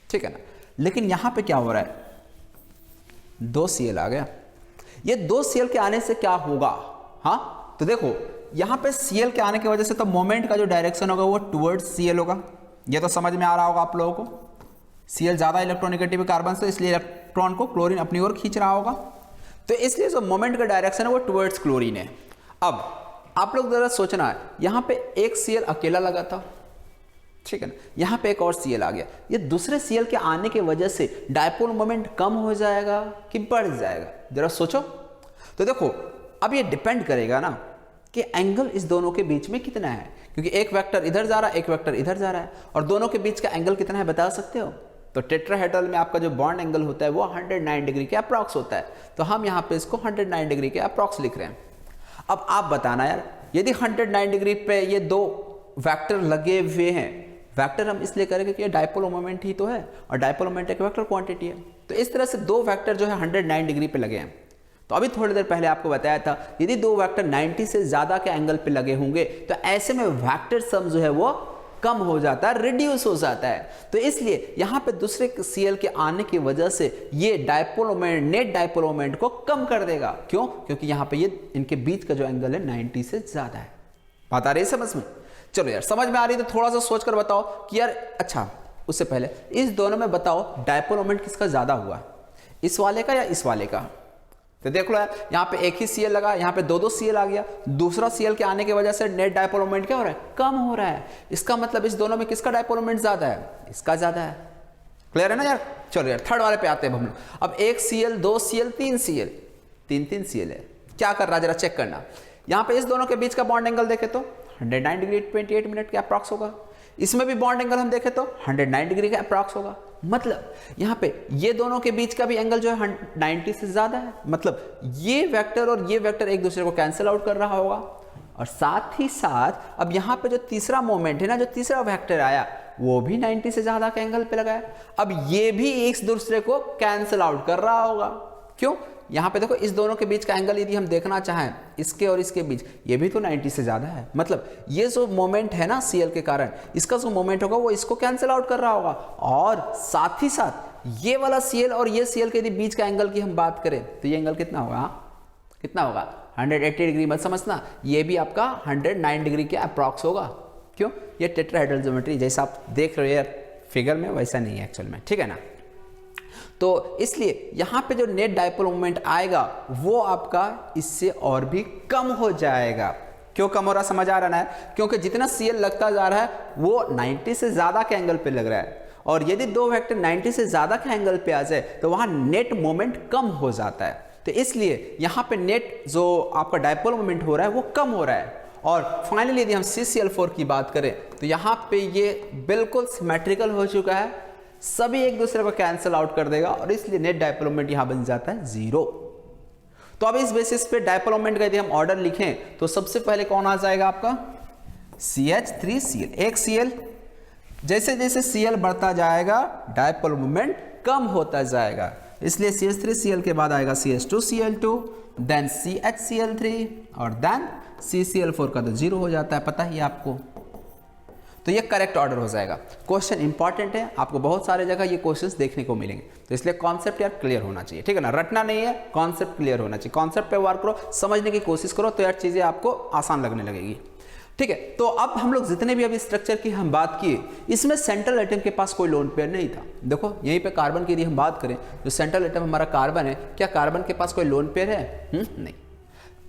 ठीक है ना, लेकिन यहाँ पे क्या हो रहा है? 2 Cl आ गया। ये 2 Cl के आने से क्या होगा? हाँ, तो देखो यहाँ पे Cl के आने की वजह से तो मोमेंट का जो डायरेक्शन होगा वो टुवर्ड्स Cl होगा। ये तो समझ में आ रहा होगा आप लोगों को। Cl ज्यादा इलेक्ट्रोनेगेटिव कार्बन से, इसलिए इलेक्ट्रॉन को क्लोरीन अपनी ओर खींच रहा होगा, तो इसलिए जो मोमेंट का डायरेक्शन है वो टुवर्ड्स क्लोरीन है। अब आप लोग जरा सोचना है, यहाँ पे एक Cl अकेला लगा था, ठीक है ना, यहाँ पे एक और Cl आ गया। ये दूसरे Cl के आने की वजह से डायपोल मोमेंट कम हो जाएगा कि बढ़ जाएगा? जरा सोचो। तो देखो अब ये डिपेंड करेगा ना कि एंगल इस दोनों के बीच में कितना है, क्योंकि एक वेक्टर इधर जा रहा है, एक वेक्टर इधर जा रहा है, और दोनों के बीच का एंगल कितना है बता सकते हो? तो टेट्राहेड्रल में आपका जो बॉन्ड एंगल होता है वो 109 डिग्री के अप्रॉक्स होता है, तो हम यहाँ पे इसको 109 डिग्री के अप्रॉक्स लिख रहे हैं। अब आप बताना यार, यदि 109 डिग्री पे ये 2 वेक्टर लगे हुए हैं, वेक्टर हम इसलिए करेंगे कि ये डायपोल मोमेंट ही तो है, और डायपोल मोमेंट एक वेक्टर क्वांटिटी है, तो इस तरह से 2 वेक्टर जो है 109 डिग्री पे लगे हैं। तो अभी थोड़ी देर पहले आपको बताया था, यदि 2 वेक्टर 90 से ज्यादा के एंगल पे लगे होंगे तो ऐसे में वेक्टर सम जो है वो कम हो जाता है, रिड्यूस हो जाता है। तो इसलिए यहाँ पे दूसरे Cl के आने की वजह से ये dipole moment, net dipole moment को कम कर देगा। क्यों? क्योंकि यहाँ पे ये इनके बीच का जो एंगल है 90 से ज्यादा है। बात आ रही है समझ में? चलो यार समझ में आ रही है तो थोड़ा सा सोच कर बताओ कि यार, अच्छा उससे पहले इस दोनों में बताओ डायपोल मोमेंट किसका ज्यादा हुआ, इस वाले का या इस वाले का? तो देख लो यार, यहाँ पे एक ही Cl लगा, यहाँ पे 2 Cl आ गया। दूसरा Cl के आने की वजह से नेट डायपोल मोमेंट क्या हो रहा है? कम हो रहा है। इसका मतलब इस दोनों में किसका डायपोल मोमेंट ज्यादा है? इसका ज्यादा है। क्लियर है ना यार? चलो यार थर्ड वाले पे आते हैं हम लोग। अब 1 Cl, 2 Cl, 3 Cl, 3 Cl है। क्या कर रहा है जरा चेक करना। यहाँ पे इस दोनों के बीच का बॉन्ड एंगल देखे तो 109 डिग्री 28 मिनट के अप्रॉक्स होगा। इसमें भी बॉन्ड एंगल हम देखें तो 109 डिग्री का अप्रॉक्स होगा। मतलब यहाँ पे ये दोनों के बीच का भी एंगल जो है 90 से ज्यादा है। मतलब ये वेक्टर और ये वेक्टर एक दूसरे को कैंसिल आउट कर रहा होगा। और साथ ही साथ अब यहाँ पे जो तीसरा मोमेंट है ना, जो तीसरा वेक्टर आया वो भी 90 से ज्यादा के एंगल पे लगा है। अब ये भी एक दूसरे को कैंसिल आउट कर रहा होगा। क्यों? यहाँ पे देखो इस दोनों के बीच का एंगल यदि हम देखना चाहें, इसके और इसके बीच, ये भी तो 90 से ज्यादा है। मतलब ये जो मोमेंट है ना Cl के कारण, इसका जो मोमेंट होगा वो इसको कैंसिल आउट कर रहा होगा। और साथ ही साथ ये वाला Cl और ये Cl के यदि बीच का एंगल की हम बात करें तो ये एंगल कितना होगा? कितना होगा? 180 डिग्री। मत समझना, ये भी आपका 109 डिग्री के अप्रॉक्स होगा। क्यों? ये टेट्राहेड्रल ज्योमेट्री जैसा आप देख रहे हो यार फिगर में, वैसा नहीं है एक्चुअल में, ठीक है ना। तो इसलिए यहाँ पे जो नेट डाइपोल मोमेंट आएगा वो आपका इससे और भी कम हो जाएगा। क्यों कम हो रहा समझ आ रहा है? क्योंकि जितना CL लगता जा रहा है वो 90 से ज़्यादा के एंगल पे लग रहा है, और यदि दो वेक्टर 90 से ज़्यादा के एंगल पे आ जाए तो वहाँ नेट मोमेंट कम हो जाता है। तो इसलिए यहाँ पे नेट जो आपका डाइपोल मोमेंट हो रहा है वो कम हो रहा है। और फाइनली यदि हम CCl4 की बात करें तो यहाँ पे ये बिल्कुल सिमेट्रिकल हो चुका है, सभी एक दूसरे को कैंसिल आउट कर देगा और इसलिए नेट डाइपोल मोमेंट यहाँ बन जाता है 0। तो अब इस बेसिस पे डाइपोल मोमेंट का यदि हम ऑर्डर लिखें तो सबसे पहले कौन आ जाएगा आपका CH3Cl, एक Cl। जैसे जैसे Cl बढ़ता जाएगा डाइपोल मोमेंट कम होता जाएगा, इसलिए CH3Cl के बाद आएगा CH2Cl2, देन CHCl3 और देन CCl4 का तो 0 हो जाता है, पता ही आपको। तो ये करेक्ट ऑर्डर हो जाएगा। क्वेश्चन इंपॉर्टेंट है, आपको बहुत सारे जगह ये क्वेश्चंस देखने को मिलेंगे, तो इसलिए कॉन्सेप्ट यार क्लियर होना चाहिए, ठीक है ना, रटना नहीं है, कॉन्सेप्ट क्लियर होना चाहिए। कॉन्सेप्ट पे वर्क करो, समझने की कोशिश करो, तो यार चीजें आपको आसान लगने लगेगी, ठीक है। तो अब हम लोग जितने भी अभी स्ट्रक्चर की हम बात किए, इसमें सेंट्रल एटम के पास कोई लोन पेयर नहीं था। देखो यहीं पे कार्बन की यदि हम बात करें, जो सेंट्रल एटम हमारा कार्बन है, क्या कार्बन के पास कोई लोन पेयर है? नहीं।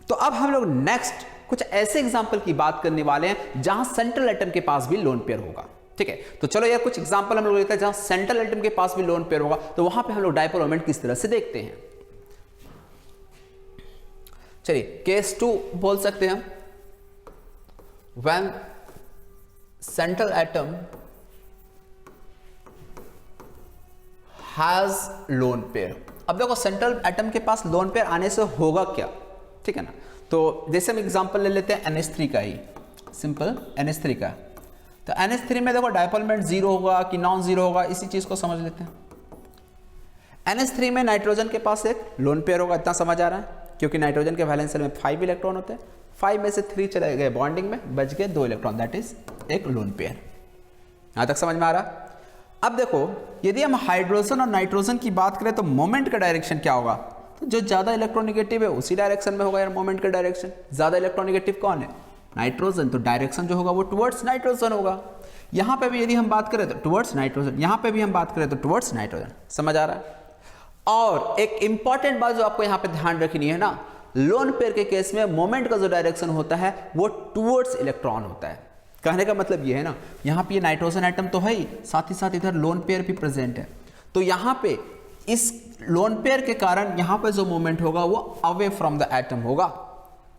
तो अब हम लोग नेक्स्ट कुछ ऐसे एग्जाम्पल की बात करने वाले हैं जहां सेंट्रल एटम के पास भी लोन पेयर होगा, ठीक है। तो चलो यार कुछ एग्जाम्पल हम लोग लेते हैं जहां सेंट्रल एटम के पास भी लोन पेयर होगा, तो वहां पे हम लोग डाइपोल मोमेंट किस तरह से देखते हैं। चलिए केस 2 बोल सकते हैं, when central atom has lone pair. अब देखो सेंट्रल एटम के पास लोन पेयर आने से होगा क्या, ठीक है ना। तो जैसे हम एग्जांपल ले लेते हैं NH3 का ही, सिंपल NH3 का। तो NH3 में देखो डाइपोल मोमेंट 0 होगा कि नॉन 0 होगा, इसी चीज को समझ लेते हैं। NH3 में नाइट्रोजन के पास एक लोन पेयर होगा, इतना समझ आ रहा है, क्योंकि नाइट्रोजन के वैलेंस शेल में 5 इलेक्ट्रॉन होते हैं, 5 में से 3 चले गए बॉन्डिंग में, बच गए 2 इलेक्ट्रॉन, दैट इज एक लोन पेयर। यहां तक समझ में आ रहा। अब देखो यदि हम हाइड्रोजन और नाइट्रोजन की बात करें तो मोमेंट का डायरेक्शन क्या होगा, तो जो ज्यादा इलेक्ट्रोनिगेटिव है उसी डायरेक्शन में होगा यार मोमेंट का डायरेक्शन। ज्यादा इलेक्ट्रोनिगेटिव कौन है? नाइट्रोजन, तो डायरेक्शन जो होगा वो टुवर्ड्स नाइट्रोजन होगा। यहां पे भी यदि हम बात करें तो टुवर्ड्स नाइट्रोजन, यहां पे भी हम बात करें तो टुवर्ड्स नाइट्रोजन, समझ आ रहा है। और एक इंपॉर्टेंट बात जो आपको यहां पे ध्यान रखनी है ना, लोन पेयर के केस में मोमेंट का जो डायरेक्शन होता है वो टुवर्ड्स इलेक्ट्रॉन होता है। कहने का मतलब ये है ना, यहाँ पे ये नाइट्रोजन एटम तो है ही, साथ ही साथ इधर लोन पेयर भी प्रेजेंट है, तो यहाँ पे इस लोन पेयर के कारण यहाँ पे जो मोमेंट होगा वो अवे फ्रॉम द एटम होगा,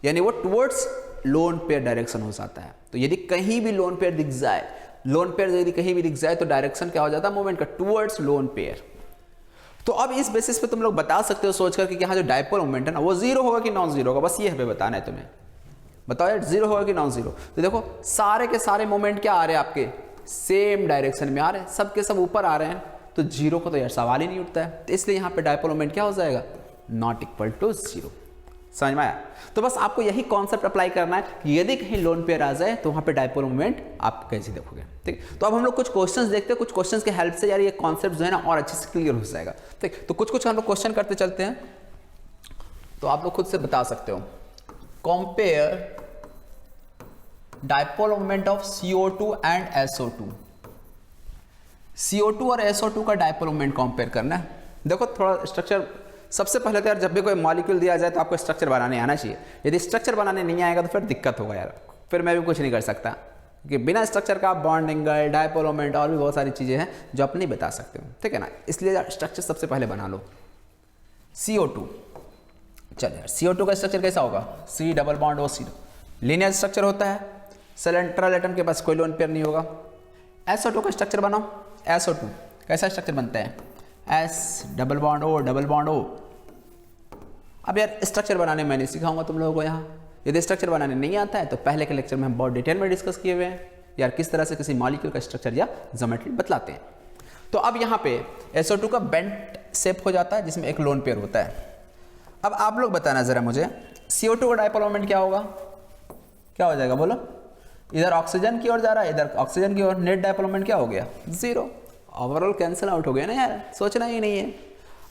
यानी वो टुवर्ड्स लोन पेयर डायरेक्शन हो जाता है। तो यदि कहीं भी लोन पेयर दिख जाए, लोन पेयर यदि कहीं भी दिख जाए तो डायरेक्शन क्या हो जाता है मोमेंट का, टुवर्ड्स लोन पेयर। तो अब इस बेसिस पे तुम लोग बता सकते हो सोचकर कि यहाँ जो डाइपोल मोमेंट है ना वो 0 होगा कि नॉन 0 होगा, बस ये हमें बताना है तुम्हें। बताओ यार 0 होगा कि नॉन 0। तो देखो सारे के सारे मोमेंट क्या आ रहे हैं आपके, सेम डायरेक्शन में आ रहे हैं, सब के सब ऊपर आ रहे हैं, तो 0 को तो यार सवाल ही नहीं उठता है। तो इसलिए यहाँ पे डाइपोल मोमेंट क्या हो जाएगा, नॉट इक्वल टू 0। समझ में आया? तो बस आपको यही कॉन्सेप्ट अप्लाई करना है कि यदि कहीं लोन पेयर आ जाए तो वहाँ पे डाइपोल मोमेंट आप कैसे देखोगे, ठीक। तो अब हम लोग कुछ क्वेश्चंस देखते हैं, कुछ क्वेश्चंस के हेल्प से यार ये कॉन्सेप्ट जो है ना और अच्छे से क्लियर हो जाएगा, ठीक। तो कुछ हम लोग क्वेश्चन करते चलते हैं, तो आप लोग खुद से बता सकते हो। Compare dipole moment of CO2 and SO2। CO2 और SO2 का डाइपोल मोमेंट कंपेयर करना है। देखो थोड़ा स्ट्रक्चर, सबसे पहले तो यार जब भी कोई मॉलिक्यूल दिया जाए तो आपको स्ट्रक्चर बनाने आना चाहिए। यदि स्ट्रक्चर बनाने नहीं आएगा तो फिर दिक्कत होगा यार, फिर मैं भी कुछ नहीं कर सकता, क्योंकि बिना स्ट्रक्चर का बॉन्ड एंगल, डाइपोल मोमेंट और भी बहुत सारी चीज़ें हैं जो आप नहीं बता सकते हो, ठीक है ना। इसलिए स्ट्रक्चर सबसे पहले बना लो। CO2, चलो यार CO2 का स्ट्रक्चर कैसा होगा, C double bond O, linear structure होता है, सेंट्रल एटम के पास कोई लोन पेयर नहीं होगा। SO2 का स्ट्रक्चर बनाओ। SO2 कैसा स्ट्रक्चर बनता है, S डबल बॉन्ड O। अब यार स्ट्रक्चर बनाने मैं नहीं सिखाऊंगा तुम लोगों को यहाँ, यदि स्ट्रक्चर बनाने नहीं आता है तो पहले के लेक्चर में हम बहुत डिटेल में डिस्कस किए हुए हैं यार किस तरह से किसी मॉलिक्यूल का स्ट्रक्चर या ज्योमेट्री बतलाते हैं। तो अब यहाँ पे SO2 का बेंट शेप हो जाता है जिसमें एक लोन पेयर होता है। अब आप लोग बताना जरा मुझे, CO2 का डाइपोल मोमेंट क्या होगा, क्या हो जाएगा बोलो। इधर ऑक्सीजन की ओर जा रहा है, इधर ऑक्सीजन की ओर, नेट डाइपोल मोमेंट क्या हो गया, 0। ओवरऑल कैंसिल आउट हो गया ना यार, सोचना ही नहीं है।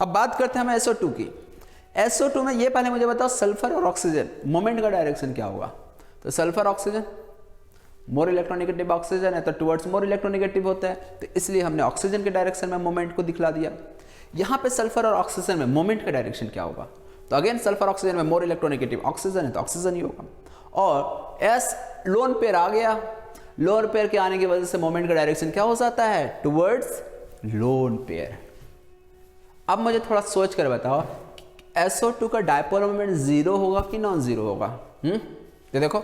अब बात करते हैं हम SO2 की। SO2 में ये पहले मुझे बताओ सल्फर और ऑक्सीजन मोमेंट का डायरेक्शन क्या होगा। तो sulphur oxygen, more electronegative oxygen है तो टुवर्ड्स मोर इलेक्ट्रोनिगेटिव होता है, तो इसलिए हमने ऑक्सीजन के डायरेक्शन में मोमेंट को दिखला दिया। यहाँ पे सल्फर और ऑक्सीजन में मोमेंट का डायरेक्शन क्या होगा? तो अगेन सल्फर ऑक्सीजन में मोर इलेक्ट्रोनेगेटिव ऑक्सीजन है तो ऑक्सीजन ही होगा। और एस लोन पेयर आ गया, लोन पेयर के आने की वजह से मोमेंट का डायरेक्शन क्या हो जाता है? Towards lone pair. अब मुझे थोड़ा सोच कर बताओ SO2 का डायपोल मोमेंट जीरो होगा कि नॉन जीरो होगा? तो देखो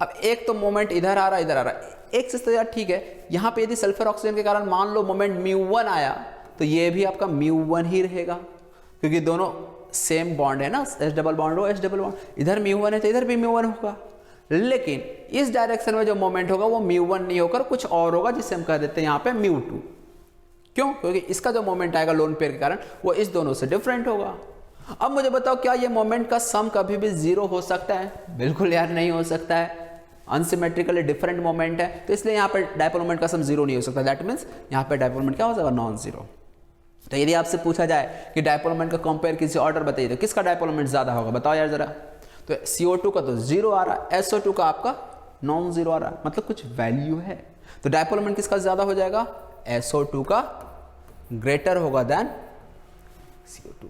अब एक तो मोमेंट इधर आ रहा है, इधर आ रहा है, एक चीज तो यार ठीक है, यहाँ पे यदि सल्फर ऑक्सीजन के कारण मान लो मोमेंट μ1 आया तो ये भी आपका μ1 ही रहेगा, क्योंकि दोनों सेम बॉन्ड है ना, S डबल बॉन्ड हो S डबल बॉन्ड, इधर μ1 है तो इधर भी μ1 होगा। लेकिन इस डायरेक्शन में जो मोमेंट होगा वो μ1 नहीं होकर कुछ और होगा, जिसे हम कह देते हैं यहाँ पे μ2। क्यों? क्योंकि इसका जो मोमेंट आएगा लोन पेयर के कारण वो इस दोनों से डिफरेंट होगा। अब मुझे बताओ क्या ये मोमेंट का सम कभी भी जीरो हो सकता है? बिल्कुल यार नहीं हो सकता है, अनसिमेट्रिकली डिफरेंट मोमेंट है, तो इसलिए यहाँ पर डायपोल मोमेंट का सम जीरो नहीं हो सकता। दैट मीन्स यहाँ पे डायपोल मोमेंट क्या हो जाएगा? Non zero. तो यदि आपसे पूछा जाए कि डायपोल मोमेंट का कंपेयर किसी ऑर्डर बताइए तो किसका डायपोल मोमेंट ज्यादा होगा? बताओ यार जरा। तो CO2 का तो जीरो आ रहा है, SO2 का आपका नॉन जीरो आ रहा है, मतलब कुछ वैल्यू है। तो डायपोल मोमेंट किसका ज्यादा हो जाएगा? SO2 का ग्रेटर होगा देन CO2।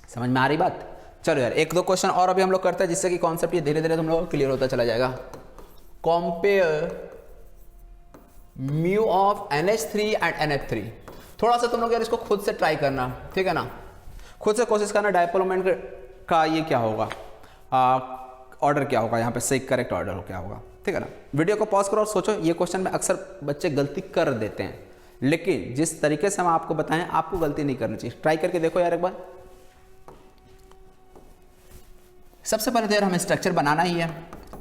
समझ में आ रही बात? चलो यार एक दो क्वेश्चन और अभी हम लोग करते हैं, जिससे कि कॉन्सेप्ट ये धीरे धीरे तुम लोग क्लियर होता चला जाएगा। Compare mu of NH3 and NF3। थोड़ा सा तुम लोग यार इसको खुद से ट्राई करना, ठीक है ना, खुद से कोशिश करना डायपोल मोमेंट का ये क्या होगा, ऑर्डर क्या होगा, यहाँ पे सही करेक्ट ऑर्डर क्या होगा, ठीक है ना। वीडियो को पॉज करो और सोचो। ये क्वेश्चन में अक्सर बच्चे गलती कर देते हैं, लेकिन जिस तरीके से हम आपको बताएं आपको गलती नहीं करनी चाहिए। ट्राई करके देखो यार एक बार। सबसे पहले तो यार हमें स्ट्रक्चर बनाना ही है।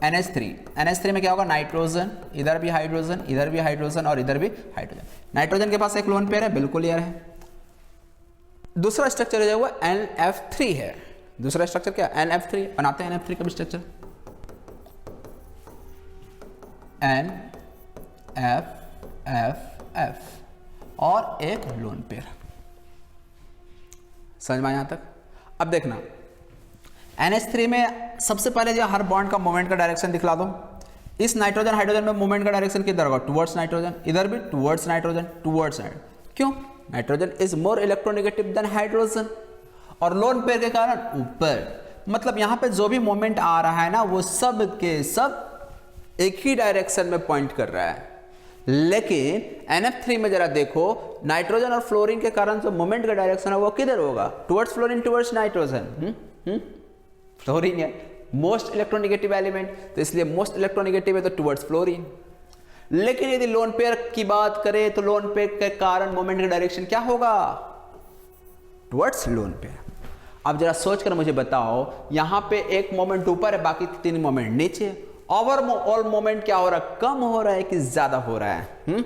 NH3 में क्या होगा? नाइट्रोजन, इधर भी हाइड्रोजन, इधर भी हाइड्रोजन और इधर भी हाइड्रोजन। नाइट्रोजन के पास एक लोन पेयर है, बिल्कुल यार है। दूसरा स्ट्रक्चर जो है वो NF3 है। दूसरा स्ट्रक्चर क्या? NF3। बनाते हैं NF3 का भी स्ट्रक्चर, NFF और एक लोन पेयर। समझ में आया यहां तक? अब देखना NH3 में सबसे पहले जो हर बॉन्ड का मोमेंट का डायरेक्शन दिखला दो। इस नाइट्रोजन हाइड्रोजन में मोमेंट का डायरेक्शन किधर होगा? Towards nitrogen. इधर भी टुवर्ड्स नाइट्रोजन, टुवर्ड्स नाइट्रोजन। क्यों? Nitrogen is more electronegative than hydrogen, और लोन पेयर के कारण ऊपर। मतलब यहाँ पे जो भी मोमेंट आ रहा है ना वो सब के सब एक ही डायरेक्शन में पॉइंट कर रहा है। लेकिन NF3 में जरा देखो, नाइट्रोजन और फ्लोरीन के कारण जो मोमेंट का डायरेक्शन है वो किधर होगा? Towards fluorine, towards nitrogen. Fluorine है मोस्ट इलेक्ट्रोनेगेटिव एलिमेंट, तो इसलिए मोस्ट इलेक्ट्रोनेगेटिव है तो टुवर्ड्स फ्लोरीन। लेकिन यदि लोन पेयर की बात करें तो लोन पेयर के कारण मोमेंट का डायरेक्शन क्या होगा? Towards lone pair. अब जरा सोचकर मुझे बताओ, यहां पे एक मोमेंट ऊपर है, बाकी तीन मोमेंट नीचे। ओवरऑल मोमेंट क्या हो रहा है? कम हो रहा है कि ज्यादा हो रहा है?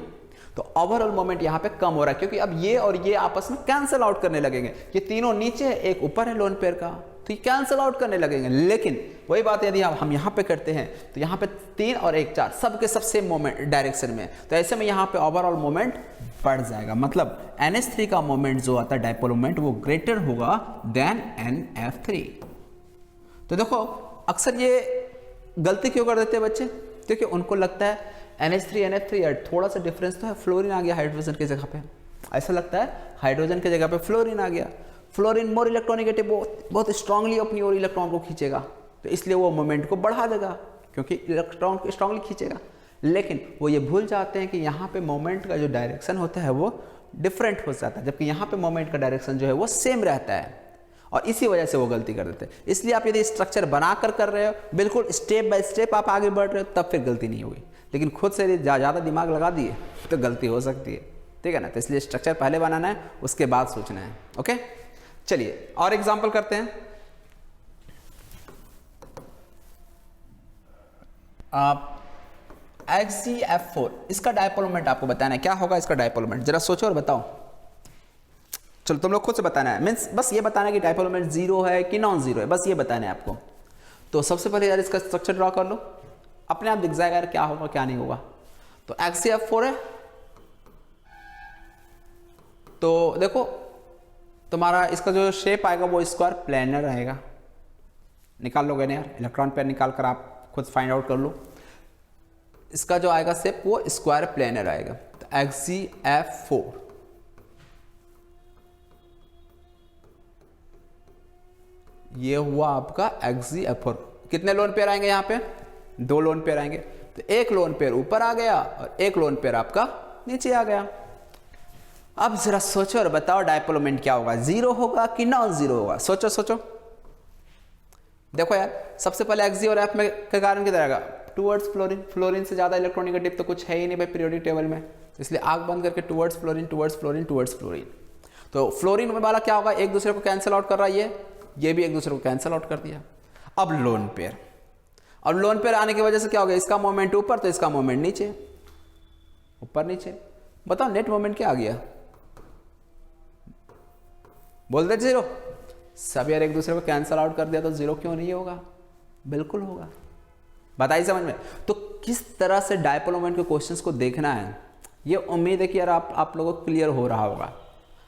तो ओवरऑल मोमेंट यहां पे कम हो रहा है, क्योंकि अब ये और ये आपस में कैंसिल आउट करने लगेंगे। ये तीनों नीचे है, एक ऊपर है लोन पेयर का, तो ये कैंसिल आउट करने लगेंगे। लेकिन वही बात यदि हम यहाँ पे करते हैं तो यहाँ पे 3 और 1 4 सबके सब सेम मोमेंट डायरेक्शन में, तो ऐसे में यहाँ पे ओवरऑल मोमेंट बढ़ जाएगा। मतलब NH3 का मोमेंट जो आता है डायपोल मोमेंट वो ग्रेटर होगा देन NF3। तो देखो अक्सर ये गलती क्यों कर देते हैं बच्चे? क्योंकि उनको लगता है NH3 NF3 यार थोड़ा सा डिफरेंस तो है, फ्लोरीन आ गया हाइड्रोजन की जगह पे। ऐसा लगता है हाइड्रोजन की जगह पे फ्लोरीन आ गया। फ्लोरीन मोर इलेक्ट्रोनेगेटिव, बहुत स्ट्रांगली अपनी ओर इलेक्ट्रॉन को खींचेगा, तो इसलिए वो मोमेंट को बढ़ा देगा क्योंकि इलेक्ट्रॉन को स्ट्रांगली खींचेगा। लेकिन वो ये भूल जाते हैं कि यहाँ पे मोमेंट का जो डायरेक्शन होता है वो डिफरेंट हो जाता है, जबकि यहाँ पे मोमेंट का डायरेक्शन जो है वो सेम रहता है, और इसी वजह से वो गलती कर देते हैं। इसलिए आप यदि स्ट्रक्चर बनाकर कर रहे हो, बिल्कुल स्टेप बाय स्टेप आप आगे बढ़ रहे हो, तब फिर गलती नहीं होगी। लेकिन खुद से यदि ज़्यादा दिमाग लगा दिए तो गलती हो सकती है, ठीक है ना। तो इसलिए स्ट्रक्चर पहले बनाना है, उसके बाद सोचना है। ओके, चलिए और एग्जाम्पल करते हैं। HgF4, इसका डायपोल मोमेंट आपको बताना है। क्या होगा इसका डायपोल मोमेंट? जरा सोचो और बताओ। चलो तुम लोग खुद से बताना है, मीन्स बस ये बताना है कि डायपोल मोमेंट जीरो है कि नॉन जीरो है, बस ये बताना है आपको। तो सबसे पहले यार इसका स्ट्रक्चर ड्रॉ कर लो, अपने आप दिख जाएगा यार क्या होगा क्या नहीं होगा। तो HgF4 है, तो देखो तुम्हारा इसका जो शेप आएगा वो स्क्वायर प्लेनर रहेगा। निकाल लोगे ना यार, इलेक्ट्रॉन पेयर निकाल कर आप खुद फाइंड आउट कर लो। इसका जो आएगा शेप वो स्क्वायर प्लेनर आएगा। तो HgF4 ये हुआ आपका XgF4। कितने लोन पेयर आएंगे यहाँ पे? 2 लोन पेयर आएंगे। तो एक लोन पेयर ऊपर आ गया और एक लोन पेयर आपका नीचे आ गया। अब जरा सोचो और बताओ डायपोल मोमेंट क्या होगा, जीरो होगा कि नॉन जीरो होगा? सोचो सोचो। देखो यार, सबसे पहले Xg और F में के कारण किधर आएगा? Towards fluorine. फ्लोरीन से ज्यादा इलेक्ट्रोनेगेटिव तो कुछ है ही नहीं भाई पीरियोडिक टेबल में, इसलिए आग बंद करके towards fluorine, towards fluorine, towards fluorine. तो फ्लोरीन वाला क्या होगा? एक दूसरे को कैंसिल आउट कर रहा है, ये भी एक दूसरे को कैंसिल आउट कर दिया। अब लोन पेयर, और लोन पेयर आने की वजह से क्या हो गया? इसका मोमेंट ऊपर तो इसका मोमेंट नीचे, ऊपर नीचे। बताओ नेट मोमेंट क्या आ गया? बोल दे जीरो। सब यार एक दूसरे को कैंसिल आउट कर दिया तो जीरो क्यों नहीं होगा? बिल्कुल होगा। बताइए समझ में? तो किस तरह से डायपोल मोमेंट के क्वेश्चंस को देखना है, ये उम्मीद है कि यार आप लोगों को क्लियर हो रहा होगा।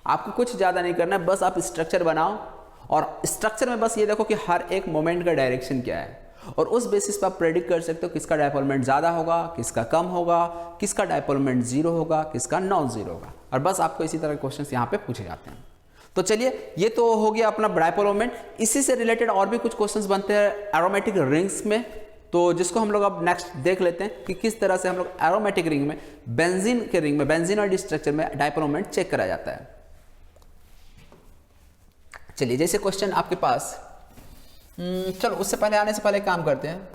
आपको कुछ ज़्यादा नहीं करना है, बस आप स्ट्रक्चर बनाओ और स्ट्रक्चर में बस ये देखो कि हर एक मोमेंट का डायरेक्शन क्या है, और उस बेसिस पर आप प्रेडिक्ट कर सकते हो किसका डायपोल मोमेंट ज़्यादा होगा, किसका कम होगा, किसका डायपोल मोमेंट जीरो होगा, किसका नॉन जीरो होगा। और बस आपको इसी तरह के क्वेश्चंस यहाँ पे पूछे जाते हैं। तो चलिए, ये तो हो गया अपना डायपोल मोमेंट। इसी से रिलेटेड और भी कुछ क्वेश्चंस बनते हैं एरोमेटिक रिंग्स में, तो जिसको हम लोग अब नेक्स्ट देख लेते हैं कि किस तरह से हम लोग एरोमेटिक रिंग में, बेंजीन के रिंग में, बेंजीनॉइड स्ट्रक्चर में डायपोल मोमेंट चेक करा जाता है। चलिए, जैसे क्वेश्चन आपके पास, चलो उससे पहले आने से पहले काम करते हैं।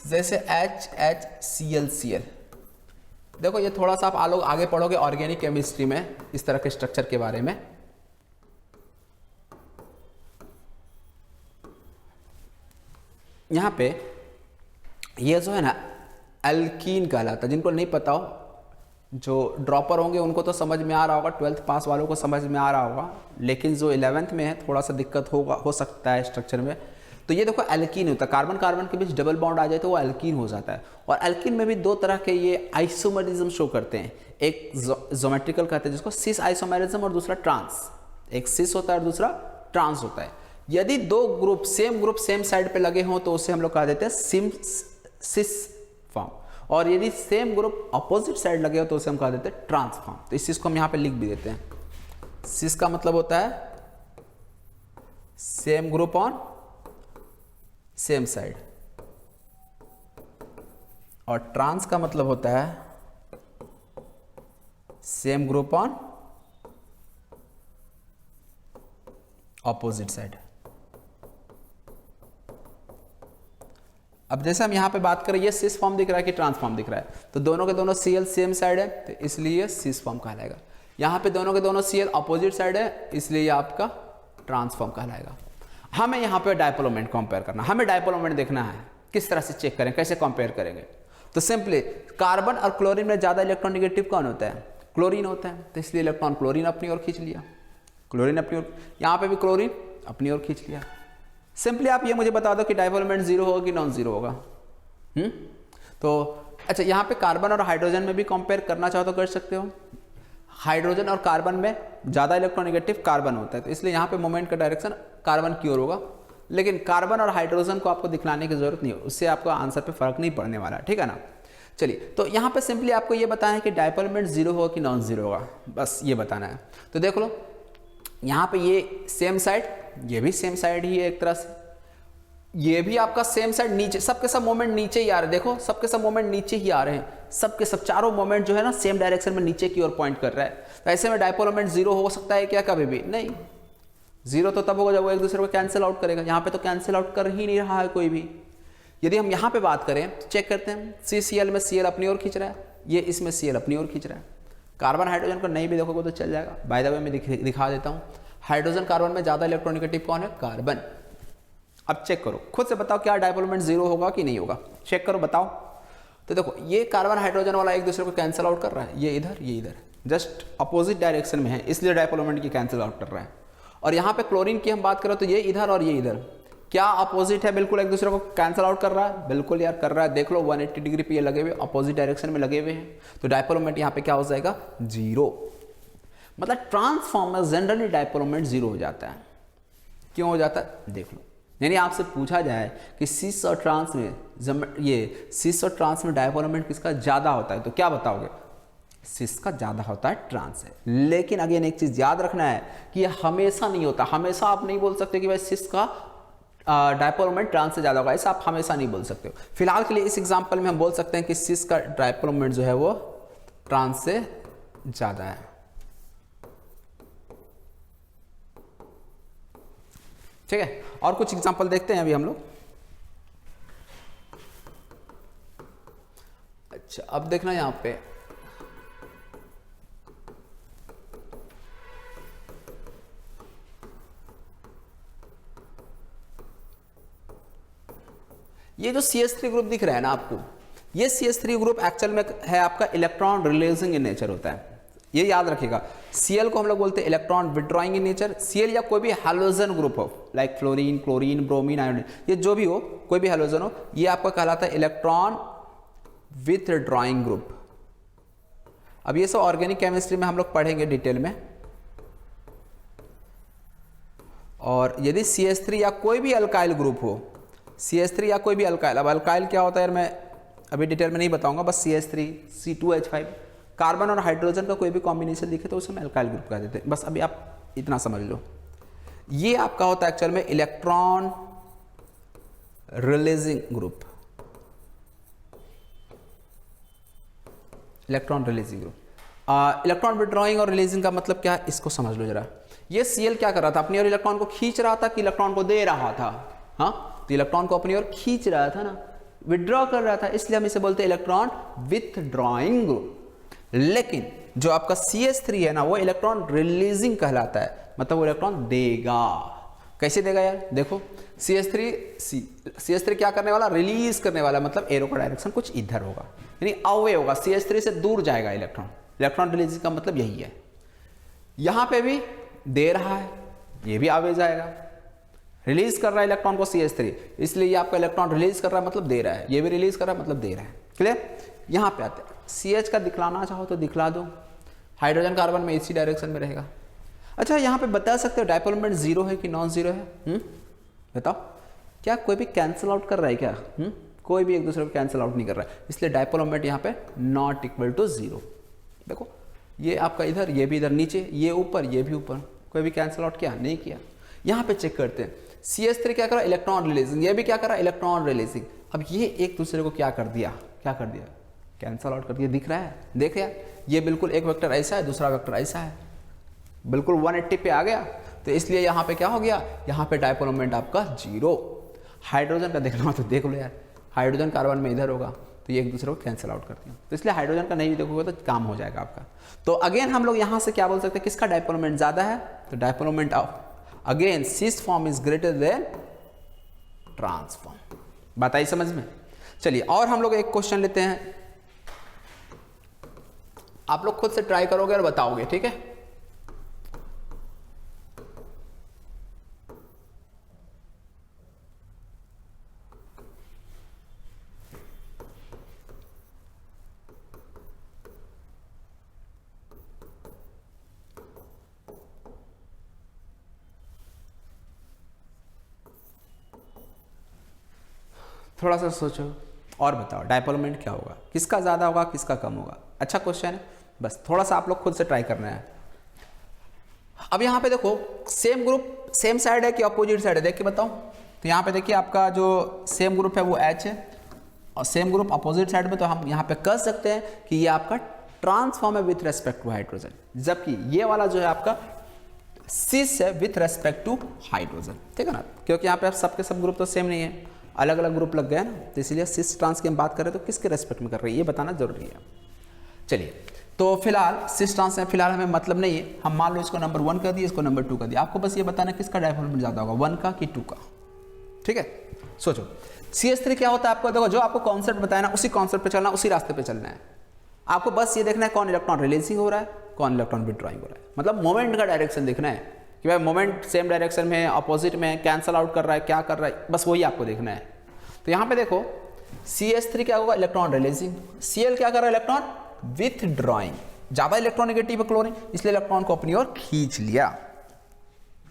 जैसे HHClCl, देखो ये थोड़ा सा आप लोग आगे पढ़ोगे ऑर्गेनिक केमिस्ट्री में इस तरह के स्ट्रक्चर के बारे में। यहां पे ये जो है ना एल्कीन कहलाता है। जिनको नहीं पता हो, जो ड्रॉपर होंगे उनको तो समझ में आ रहा होगा, 12th पास वालों को समझ में आ रहा होगा, लेकिन जो 11th में है थोड़ा सा दिक्कत हो सकता है स्ट्रक्चर में। तो ये देखो एल्कीन होता है, कार्बन कार्बन के बीच डबल बॉन्ड आ जाए तो वो एल्कीन हो जाता है। और एल्कीन में भी 2 तरह के ये आइसोमरिज्म शो करते हैं, एक ज्योमेट्रिकल कहते हैं जिसको सिस आइसोमरिज्म, और दूसरा ट्रांस। एक सिस होता है और दूसरा ट्रांस होता है। यदि 2 ग्रुप सेम साइड पे लगे हों तो उसे हम लोग कह देते हैं सिस फॉर्म, और यदि सेम ग्रुप अपोजिट साइड लगे हो तो उसे हम कह देते हैं ट्रांस फॉर्म। तो इस चीज को हम यहाँ पे लिख भी देते हैं। सिस का मतलब होता है same group on same side, और ट्रांस का मतलब होता है same group on opposite side. अब जैसे हम यहां पे बात करें, ये सिस फॉर्म दिख रहा है कि ट्रांस फॉर्म दिख रहा है, तो दोनों के दोनों Cl सेम साइड है तो इसलिए सिस फॉर्म कहलाएगा। यहां पे दोनों के दोनों Cl अपोजिट साइड है इसलिए ये आपका ट्रांस फॉर्म कहलाएगा। हमें यहाँ पे डायपोल मोमेंट कंपेयर करना, हमें डायपोल मोमेंट देखना है, किस तरह से चेक करें, कैसे कंपेयर करेंगे। तो सिंपली कार्बन और क्लोरीन में ज्यादा इलेक्ट्रॉनिगेटिव कौन होता है? क्लोरीन होता है, तो इसलिए इलेक्ट्रॉन क्लोरीन अपनी ओर खींच लिया, क्लोरीन अपनी ओर, यहाँ पे भी क्लोरीन अपनी ओर खींच लिया। सिंपली आप ये मुझे बता दो कि डायपोल मोमेंट जीरो होगा कि नॉन जीरो होगा। तो अच्छा, यहाँ पे कार्बन और हाइड्रोजन में भी कंपेयर करना चाहो तो कर सकते हो। हाइड्रोजन और कार्बन में ज़्यादा इलेक्ट्रोनेगेटिव कार्बन होता है, तो इसलिए यहाँ पे मोमेंट का डायरेक्शन कार्बन की ओर होगा। लेकिन कार्बन और हाइड्रोजन को आपको दिखलाने की जरूरत नहीं है, उससे आपको आंसर पे फर्क नहीं पड़ने वाला, ठीक है ना। चलिए, तो यहाँ पे सिंपली आपको ये बताना है कि डायपोल मोमेंट जीरो होगा कि नॉन जीरो होगा, बस ये बताना है। तो देख लो, यहाँ पे ये सेम साइड, ये भी सेम साइड ही है एक तरह से, ये भी आपका सेम साइड, नीचे सबके सब मोमेंट नीचे ही आ रहे हैं। देखो सबके सब मोमेंट नीचे ही आ रहे हैं, सबके सब चारों मोमेंट जो है ना सेम डायरेक्शन में नीचे की ओर पॉइंट कर रहा है। तो ऐसे में डायपोल मोमेंट जीरो हो सकता है क्या? कभी भी नहीं। जीरो तो तब होगा जब वो एक दूसरे को कैंसिल आउट करेगा। यहाँ पे तो कैंसिल आउट कर ही नहीं रहा है कोई भी। यदि हम यहाँ पे बात करें तो चेक करते हैं, CCl में Cl अपनी ओर खींच रहा है, ये इसमें Cl अपनी ओर खींच रहा है। कार्बन हाइड्रोजन को नहीं भी देखोगे तो चल जाएगा। बाय द वे मैं दिखा देता हूँ, हाइड्रोजन कार्बन में ज्यादा इलेक्ट्रोनेगेटिव कौन है? कार्बन। अब चेक करो, खुद से बताओ क्या डायपोल मोमेंट जीरो होगा कि नहीं होगा, चेक करो बताओ। तो देखो ये कार्बन हाइड्रोजन वाला एक दूसरे को कैंसिल आउट कर रहा है, ये इधर ये इधर, जस्ट अपोजिट डायरेक्शन में है इसलिए डायपोल मोमेंट की कैंसिल आउट कर रहा है। और यहाँ पे क्लोरीन की हम बात करें तो ये इधर और ये इधर, क्या अपोजिट है? बिल्कुल एक दूसरे को कैंसिल आउट कर रहा है, बिल्कुल यार कर रहा है। देख लो 180 डिग्री पे ये लगे हुए, अपोजिट डायरेक्शन में लगे हुए हैं, तो डायपोल मोमेंट यहाँ पे क्या हो जाएगा? जीरो। मतलब ट्रांसफॉर्म में जनरली डायपोल मोमेंट जीरो हो जाता है। क्यों हो जाता है? देख लो, यानी आपसे पूछा जाए कि सिस और ट्रांस में डायपोल मोमेंट किसका ज्यादा होता है, तो क्या बताओगे? सिस का ज़्यादा होता है ट्रांस से। लेकिन अगेन एक चीज़ याद रखना है कि ये हमेशा नहीं होता, हमेशा आप नहीं बोल सकते कि भाई सिस का डायपोल मोमेंट ट्रांस से ज़्यादा होगा, ऐसा आप हमेशा नहीं बोल सकते हो। फिलहाल के लिए इस एग्जाम्पल में हम बोल सकते हैं कि सिस का डायपोल मोमेंट जो है वो ट्रांस से ज़्यादा है। ठीक है, और कुछ एग्जाम्पल देखते हैं अभी हम लोग। अच्छा, अब देखना यहां पे ये जो CH3 ग्रुप दिख रहा है ना आपको, ये CH3 ग्रुप एक्चुअल में है आपका इलेक्ट्रॉन रिलीजिंग इन नेचर होता है। ये याद रखिएगा, Cl को हम लोग बोलते हैं electron withdrawing in nature. Cl या कोई भी हैलोजन ग्रुप हो, like fluorine, chlorine, bromine, iodine, ये जो भी हो, कोई भी हैलोजन हो, ये आपका कहलाता है इलेक्ट्रॉन विथड्रॉइंग ग्रुप। अब ये सब ऑर्गेनिक केमिस्ट्री में हम लोग पढ़ेंगे डिटेल में। और यदि CH3 या कोई भी अल्काइल ग्रुप हो, CH3 या कोई भी अल्काइल, अब अल्काइल क्या होता है यार मैं अभी डिटेल में नहीं बताऊंगा, बस CH3, C2H5, कार्बन और हाइड्रोजन का कोई भी कॉम्बिनेशन दिखे तो उसे हम अल्काइल ग्रुप कह देते हैं। बस अभी आप इतना समझ लो। ये आपका होता है एक्चुअल में electron releasing group, electron releasing group. Electron withdrawing और रिलीजिंग का मतलब क्या है, इसको समझ लो जरा। ये Cl क्या कर रहा था, अपनी ओर इलेक्ट्रॉन को खींच रहा था कि इलेक्ट्रॉन को दे रहा था? हाँ, तो इलेक्ट्रॉन को अपनी ओर खींच रहा था ना, विड्रॉ कर रहा था, इसलिए हम इसे बोलते हैं इलेक्ट्रॉन विथड्रॉइंग ग्रुप। लेकिन जो आपका CH3 है ना, वो इलेक्ट्रॉन रिलीजिंग कहलाता है, मतलब वो इलेक्ट्रॉन देगा। कैसे देगा यार, देखो CH3 क्या करने वाला, रिलीज करने वाला, मतलब एरो का डायरेक्शन कुछ इधर होगा, यानी अवे होगा, CH3 से दूर जाएगा इलेक्ट्रॉन। इलेक्ट्रॉन रिलीजिंग का मतलब यही है। यहां पे भी दे रहा है, ये भी अवे जाएगा, रिलीज कर रहा है इलेक्ट्रॉन को CH3, इसलिए ये आपका इलेक्ट्रॉन रिलीज कर रहा है मतलब दे रहा है, ये भी रिलीज कर रहा है मतलब दे रहा है। क्लियर? यहां पे आते हैं, CH का दिखलाना चाहो तो दिखला दो, हाइड्रोजन कार्बन में इसी डायरेक्शन में रहेगा। अच्छा, यहाँ पे बता सकते हो डायपोल मोमेंट जीरो है कि नॉन जीरो है? बताओ, क्या कोई भी कैंसिल आउट कर रहा है क्या? कोई भी एक दूसरे को कैंसिल आउट नहीं कर रहा है, इसलिए डायपोल मोमेंट यहाँ पे नॉट इक्वल टू जीरो। देखो, ये आपका इधर, ये भी इधर, नीचे ये ऊपर, ये भी ऊपर, कोई भी कैंसिल आउट किया नहीं किया। यहाँ पे चेक करते हैं, CH3 क्या कर रहा है, इलेक्ट्रॉन रिलीजिंग, ये भी क्या कर रहा है, इलेक्ट्रॉन रिलीजिंग। अब ये एक दूसरे को क्या कर दिया, कैंसिल आउट कर दिया। दिख रहा है, देख यार, ये बिल्कुल एक वेक्टर ऐसा है, दूसरा वेक्टर ऐसा है, बिल्कुल 180 पे आ गया, तो इसलिए यहाँ पे क्या हो गया, यहाँ पे डायपोल मोमेंट आपका जीरो। हाइड्रोजन का देखना हो तो देख लो यार, हाइड्रोजन कार्बन में इधर होगा, तो ये एक दूसरे को कैंसिल आउट करती हैं, तो इसलिए हाइड्रोजन का नहीं भी देखोगे तो काम हो जाएगा आपका। तो अगेन हम लोग यहाँ से क्या बोल सकते हैं, किसका डायपोल मोमेंट ज्यादा है, तो dipole moment of again cis form is greater than trans form. बात आई समझ में? चलिए, और हम लोग एक क्वेश्चन लेते हैं, आप लोग खुद से ट्राई करोगे और बताओगे, ठीक है? थोड़ा सा सोचो और बताओ डायपोल मोमेंट क्या होगा, किसका ज़्यादा होगा, किसका कम होगा। अच्छा क्वेश्चन है, बस थोड़ा सा आप लोग खुद से ट्राई करना है। अब यहाँ पे देखो, सेम ग्रुप सेम साइड है कि अपोजिट साइड है, देख के बताओ। तो यहाँ पे देखिए, आपका जो सेम ग्रुप है वो H है, और सेम ग्रुप अपोजिट साइड में, तो हम यहाँ पे कह सकते हैं कि ये आपका ट्रांसफॉर्म है विथ रेस्पेक्ट टू हाइड्रोजन, जबकि ये वाला जो है आपका सिस है विथ रेस्पेक्ट टू हाइड्रोजन, ठीक है ना? क्योंकि यहाँ पे सबके सब ग्रुप तो सेम नहीं है, अलग अलग ग्रुप लग गए ना, तो इसलिए सिस ट्रांस की हम बात करें तो किसके रेस्पेक्ट में कर रही है, ये बताना जरूरी है। चलिए, तो फिलहाल सिस ट्रांस में फिलहाल हमें मतलब नहीं है, हम मान लो इसको नंबर 1 कर दिए, इसको नंबर 2 कर दिया, आपको बस ये बताना किसका डायपोल मोमेंट ज्यादा होगा, 1 का कि 2 का, ठीक है? सोचो, CH3 क्या होता है आपको, देखो जो आपको कॉन्सेप्ट बताया ना, उसी कॉन्सेप्ट पे चलना, उसी रास्ते पे चलना है। आपको बस ये देखना है कौन इलेक्ट्रॉन रिलीजिंग हो रहा है, कौन इलेक्ट्रॉन विथड्रॉइंग हो रहा है, मतलब मोमेंट का डायरेक्शन देखना है कि भाई मोमेंट सेम डायरेक्शन में, अपोजिट में, कैंसल आउट कर रहा है, क्या कर रहा है, बस वही आपको देखना है। तो यहाँ पे देखो, CH3 क्या होगा, इलेक्ट्रॉन रिलीजिंग, Cl क्या कर रहा है, इलेक्ट्रॉन विथड्रॉइंग, ज्यादा इलेक्ट्रॉनिगेटिव है क्लोरीन, इसलिए इलेक्ट्रॉन को अपनी ओर खींच लिया।